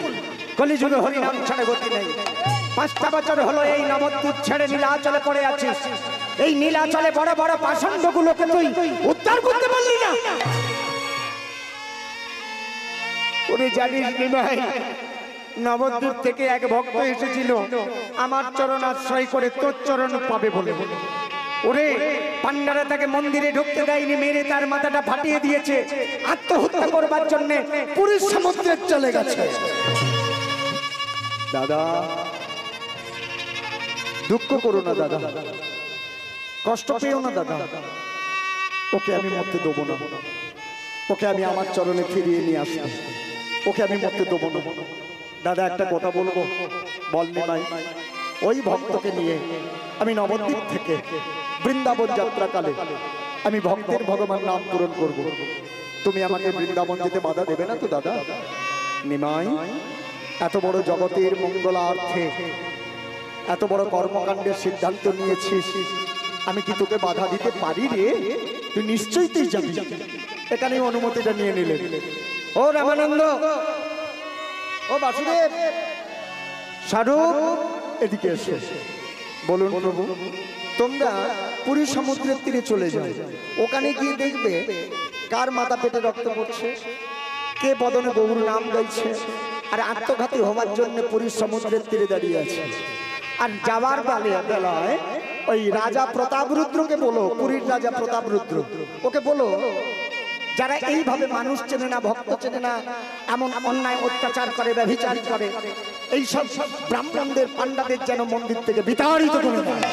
কলিযুগে হরিনাম ছাড়া গতি নেই। 5টা বছর হলো এই নবদ্বীপ ছেড়ে নীলাচলে পড়ে আছিস। এই নীলাচলে বড় বড় পাষণ্ডগুলোকে তুই উদ্ধার করতে পারলি না। ওরে জানিস নিমাই, নবদ্বীপ থেকে এক ভক্ত এসেছিল আমার চরণ আশ্রয় করে তোর চরণ পাবে বলে। ওরে পান্ডারা তাকে মন্দিরে ঢুকতে দেয়নি, মেরে তার মাথাটা ফাটিয়ে দিয়েছে। আত্মহত্যা করবার জন্য পুরীর সমুদ্রে চলে গেছে। দাদা, দুঃখ করো না দাদা, কষ্ট পেও না দাদা। ওকে আমি মরতে দেবো না, ওকে আমি আমার চরণে ফিরিয়ে নিয়ে আসবো, ওকে আমি মরতে দেবো না। দাদা, একটা কথা বলবো, বল নিমাই। ওই ভক্তকে নিয়ে আমি নবদ্বীপ থেকে বৃন্দাবন যাত্রাকালে আমি ভক্তের ভগবান নাম পূরণ করব। তুমি আমাকে বৃন্দাবন যেতে বাধা দেবে না তো দাদা? নিমাই, এত বড় জগতের মঙ্গলার্থে এত বড় কর্মকাণ্ডের সিদ্ধান্ত নিয়েছিস, আমি কি তোকে বাধা দিতে পারি রে? তুই নিশ্চয়ই তুই যাবি, এখানে অনুমতিটা নিয়ে নিলে। ও রামানন্দ, ও বাসুদেব, স্বরূপ, এদিকে এসো। বলুন প্রভু। তোমরা পুরী সমুদ্রের তীরে চলে যাও, ওখানে গিয়ে দেখবে কার মাথা পেটে রক্ত পড়ছে, কে বদনে গৌর নাম গাইছে, আর আত্মঘাতী হওয়ার জন্য পুরী সমুদ্রের তীরে দাঁড়িয়ে আছে। আর যাবার বেলায় ওই রাজা প্রতাপরুদ্রকে বলো, পুরীর রাজা প্রতাপরুদ্র, ওকে বলো যারা এইভাবে মানুষ চেনে না, ভক্ত চেনে না, এমন অন্যায় অত্যাচার করে, ব্যভিচার করে, এই সব ব্রাহ্মণদের পান্ডাদের যেন মন্দির থেকে বিতাড়িত করে দেয়।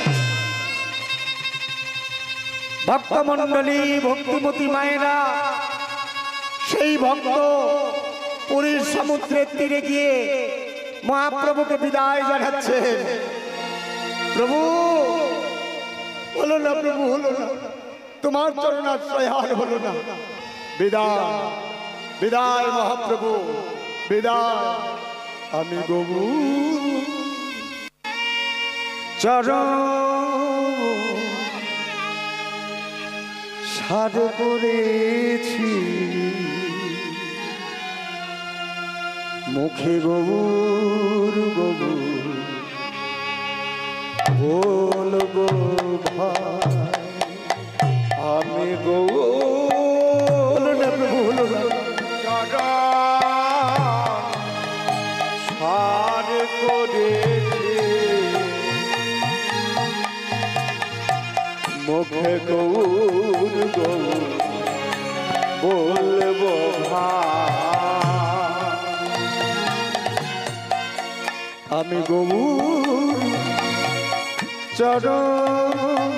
ভক্তমণ্ডলী, ভক্তিমতী মায়েরা, সেই ভক্ত পুরীর সমুদ্রের তীরে গিয়ে মহাপ্রভুকে বিদায় জানাচ্ছে। প্রভু, হলো না প্রভু, হলো না, তোমার চরণাশ্রয় আর হলো না। বিদায়, বিদায় মহাপ্রভু, বিদায়। আমি গবু চরণ সাধ করেছি, মুখে গবুর গবুর বলবো ভাই, আমি গবুর সাধ করেছি, মুখে গৌর গৌর বলবো ভাই, আমি গৌর চরণ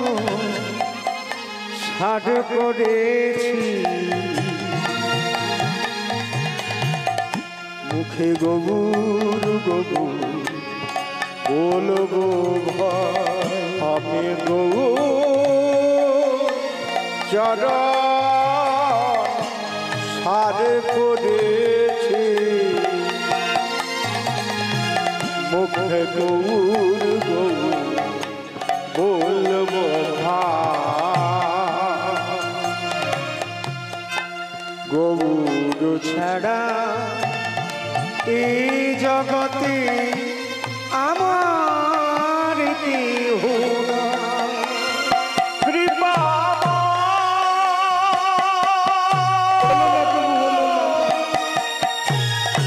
সাধ করেছি, মুখে গৌর গৌর বলবো ভাই, আমি গৌর চরণ সাধ করেছি, মুখে গৌর গৌর বলবো ভাই, গৌর ছাড়া এই জগতে আমার কেহ না, কৃপা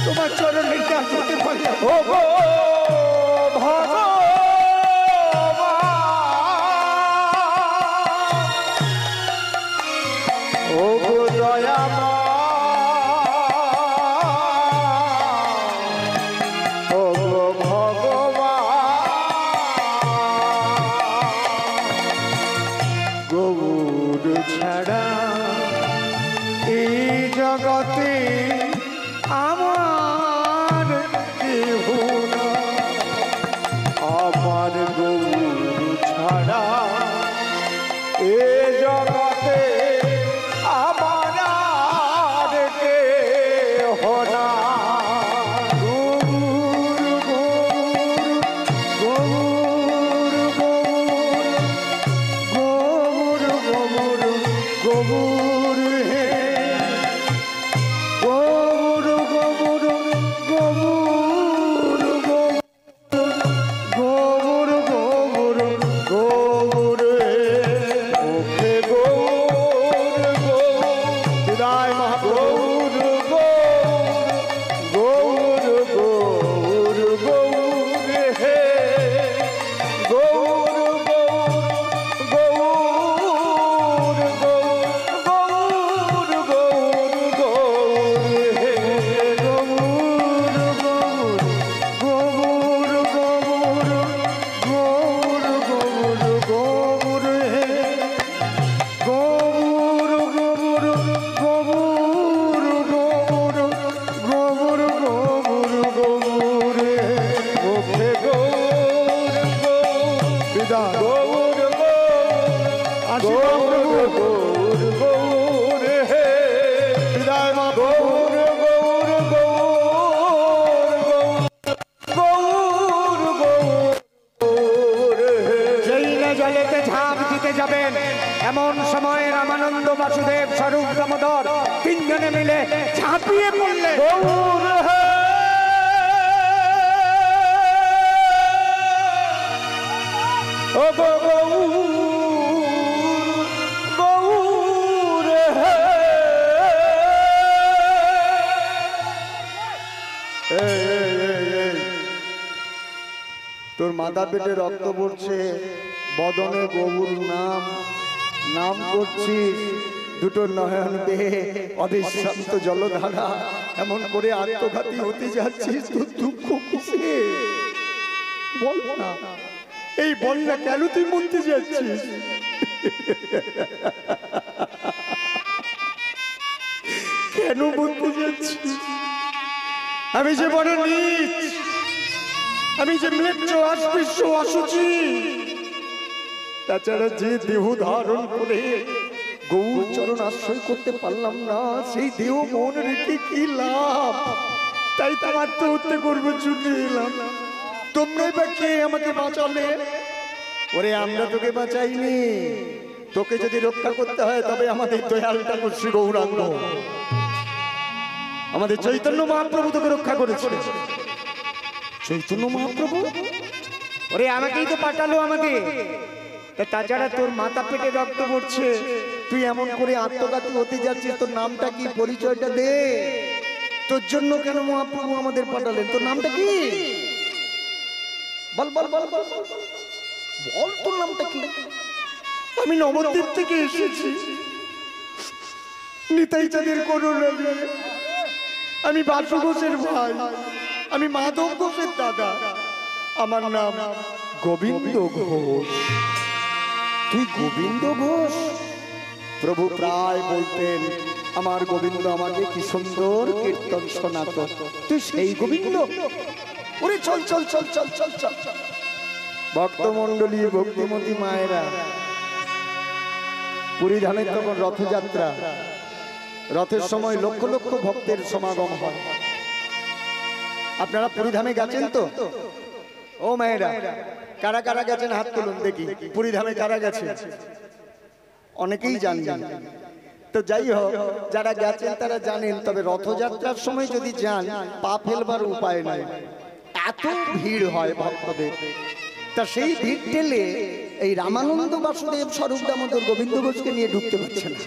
তোমার চরণে কাঁদতে পারি। ও গো ভগবান, ও গো দয়াময় ও গো ভগবান গৌর ছাড়া এই জগতে আমার কেহ না আমার গৌর ছাড়া এ জগতে আমার আর কেহ না গৌর গৌর গৌর গৌর হে গৌর গৌর গৌর গৌর গৌর গৌর ওকে গৌর বিদায় মা গৌর গৌর গৌর গৌর হে গৌর গৌর গৌর গৌর গৌর হে গৌর গৌর গৌর গৌর গৌর গৌর হে গৌর গৌর গৌর গৌর গৌর গৌর গৌর হে ওকে গৌর বিদায় গৌর গৌর গৌর গৌর হে বিদায় মা গৌর গৌর গৌর গৌর হে যেই না জলেতে ঝাঁপ দিতে যাবেন এমন সময় রামানন্দ বাসুদেব স্বরূপ দামোদর তিনজনে মিলে ঝাঁপিয়ে পড়লে গৌর হে ও গো গৌর হে তোর মাথা পেটে রক্ত পড়ছে, বদনে গৌর নাম নাম করছিস, দুটো নয়ন বেয়ে অবিশ্রান্ত জলধারা, এমন করে আত্মঘাতী হতে যাচ্ছিস, তোর দুঃখ কিসে বল না? এই বন্যা কেন তুই মরতে যাচ্ছিস? কেন মরতে যাচ্ছিস? আমি যে বড় নীচ, আমি যে ম্লেচ্ছ অস্পৃশ্য অসুচি, তাছাড়া যে দেহ ধারণ করে গৌর চরণ আশ্রয় করতে পারলাম না, সেই দেহ মন রেখে কি লাভ? তাই তো আত্মহত্যা করবো ছুটে এলাম। তোমরাই বা কে আমাকে বাঁচালে? ওরে আমরা তোকে বাঁচাইনি, তোকে যদি রক্ষা করতে হয় তবে আমাদের দয়ালটা করছি গৌরাঙ্গ, আমাদের চৈতন্য মহাপ্রভু তোকে রক্ষা করেছে। চৈতন্য মহাপ্রভু ওরে আমাকেই তো পাঠালো আমাকে। তাছাড়া তোর মাথা পেটে রক্ত পড়ছে, তুই এমন করে আত্মঘাতী হতে যাচ্ছিস, তোর নামটা কি? পরিচয়টা দে। তোর জন্য কেন মহাপ্রভু আমাদের পাঠালেন? তোর নামটা কি? বল বল বল বল বল, তোর নামটা কি? আমি নবদ্বীপ থেকে এসেছি, নিতাই চাঁদের করুণা নিয়ে। আমি বাসু ঘোষের ভাই, আমি মাধব ঘোষের দাদা, আমার নাম গোবিন্দ ঘোষ। তুই গোবিন্দ ঘোষ? প্রভু প্রায় বলতেন আমার গোবিন্দ আমাকে কি সুন্দর কীর্তন শোনাত। তুই সেই গোবিন্দ? ওরে চল চল চল চল চল চল। ভক্তমণ্ডলী ভক্তিমতী মায়েরা, পুরী ধামের তখন রথযাত্রা, রথের সময় লক্ষ লক্ষ ভক্তের সমাগম হয়। আপনারা পুরী ধামে গেছেন তো? ও মায়েরা, কারা কারা গেছেন হাত তুলুন দেখি। পুরী ধামে কারা গেছে? অনেকেই জানেন। তো যাই হোক, যারা গেছেন তারা জানেন। তবে রথযাত্রার সময় যদি যান, পা ফেলবার উপায় নাই, এত ভিড় হয় ভক্তদের। তা সেই ভিড় ঠেলে এই রামানন্দ বাসুদেব স্বরূপ দামোদর গোবিন্দ ঘোষকে নিয়ে ঢুকতে পারছে না।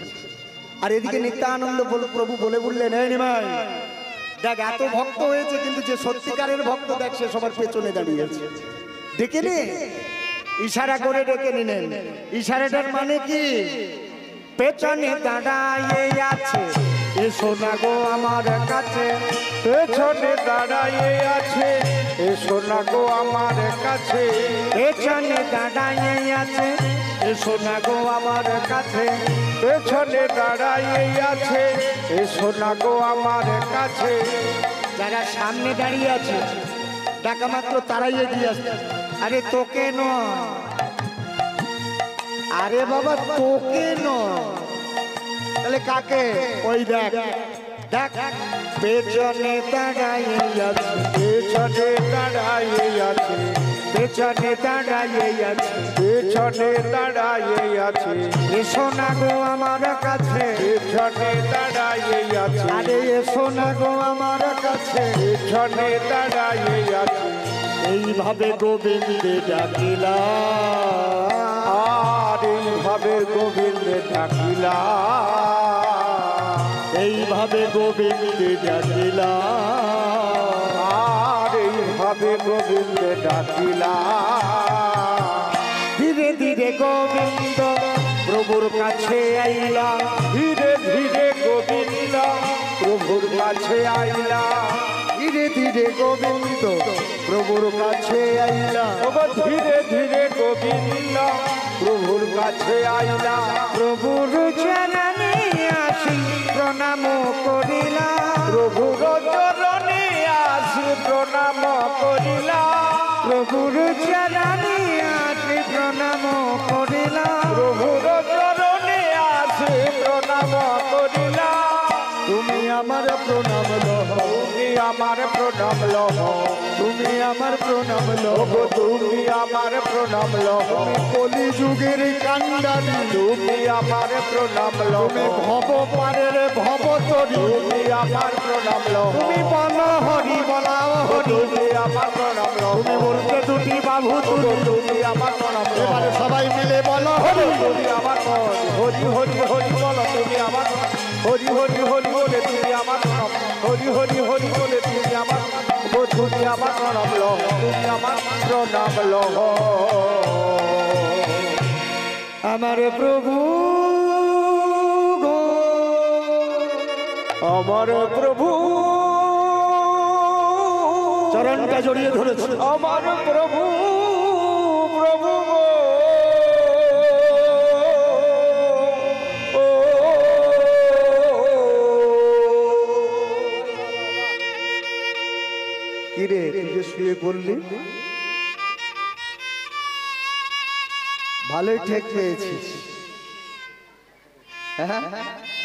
আর এদিকে নিত্যানন্দ প্রভু বলে বললেন, এই নিমাই দেখ, এত ভক্ত হয়েছে, কিন্তু যে সত্যিকারের ভক্ত দেখ সে সবার পেছনে দাঁড়িয়ে আছে, ডেকে নে। ইশারা করে ডেকে নিলেন। ইশারাটার মানে কি? পেছনে দাঁড়াইয়ে আছে এসো না গো আমার কাছে পেছনে দাঁড়াইয়ে আছে এসো না গো আমার কাছে পেছনে দাঁড়াইয়ে আছে এসো না গো আমার কাছে পেছনে দাঁড়াইয়ে আছে এসো না গো আমার কাছে। যারা সামনে দাঁড়িয়ে আছে ডাকা মাত্র তারাই এগিয়ে আসছে। আরে তোকে নয়, আরে বাবা তোকে নয়, তাহলে কাকে? ওই দেখ দেখ পেছনে দাঁড়াইয়ে আছে পেছনে দাঁড়াইয়ে আছে পেছনে দাঁড়াইয়ে আছে পেছনে দাঁড়াইয়ে আছে এসো না গো আমার কাছে পেছনে দাঁড়াইয়ে আছে আরে এসো না গো আমার কাছে পেছনে দাঁড়াইয়ে আছে। এইভাবে গোবিন্দে ডাকিলা আর এইভাবে গোবিন্দে ডাকিলা এইভাবে গোবিন্দে ডাকিলা আর এইভাবে গোবিন্দে ডাকিলা ধীরে ধীরে গোবিন্দ প্রভুর কাছে আইলা ধীরে ধীরে গোবিন্দ প্রভুর কাছে আইলা ধীরে ধীরে গোবিন্দ প্রভুর কাছে আইলা ওগো ধীরে ধীরে গোবিন্দ প্রভুর কাছে আইলা প্রভুর চরণে আসি প্রণাম করিলা প্রভুর চরণে আসি প্রণাম করিলা প্রভুর চরণে আসি প্রণাম করিলা প্রভুর চরণে আসি প্রণাম করিলা তুমি আমার প্রণাম লহ তুমি আমার প্রণাম লহ তুমি আমার প্রণাম লহ ওগো তুমি আমার প্রণাম লহ কলি যুগের কান্ডারি তুমি আমার প্রণাম লহ তুমি ভব পারের ভব তরি তুমি আমার প্রণাম লহ তুমি বল হরি বলাও হরি তুমি আমার প্রণাম লহ তুমি বলতে দুটি বাহু তুলি তুমি আমার প্রণাম লহ এবারে সবাই মিলে বলো হরি তুমি আমার হরি হরি হরি বলো তুমি আমার হরি হরি হরি বলে তুমি আমার প্রণাম হরি হরি হরি বলে তুমি আমার তুমি আমার প্রণাম লহ তুমি আমার প্রণাম লহ আমার প্রভু গো আমার প্রভু চরণটা জড়িয়ে ধরেছে আমার প্রভু প্রভু গো কিরে তুই যে শুয়ে বললি ভালোই ঠেক পেয়েছিস, হ্যাঁ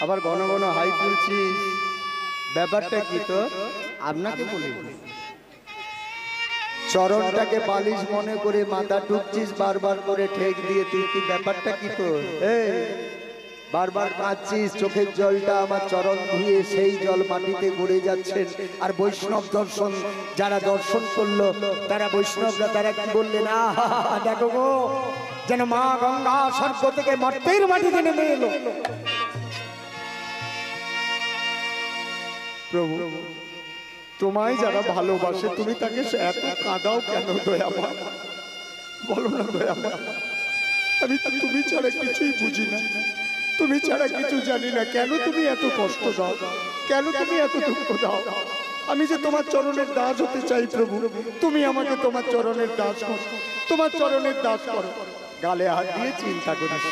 আবার ঘন ঘন হাই তুলছিস, ব্যাপারটা কি তোর? আপনাকে বলি চরণটাকে বালিশ মনে করে মাথা ঢুকছিস বারবার করে ঠেক দিয়ে, তুই কি ব্যাপারটা কি তোর? এই বারবার কাঁদছিস, চোখের জলটা আমার চরণ ধুয়ে সেই জল মাটিতে গড়ে যাচ্ছেন। আর বৈষ্ণব দর্শন যারা দর্শন করলো তারা বৈষ্ণবরা তারা কি বললেন? আহা দেখো গো, যেন মা গঙ্গা স্বর্গ থেকে মর্তের মাটিতে নেমে এলো। প্রভু তোমায় যারা ভালোবাসে তুমি তাকে এত কাঁদাও কেন দয়াময়? বলো না দয়াময়, আমি তো তুমি ছাড়া কিছুই বুঝি না, তুমি ছাড়া কিছু জানি না, কেন তুমি এত কষ্ট দাও, কেন তুমি এত দুঃখ দাও? আমি যে তোমার চরণের দাস হতে চাই প্রভু, তুমি আমাকে তোমার চরণের দাস করো, তোমার চরণের দাস করো। গালে হাত দিয়ে চিন্তা করিস।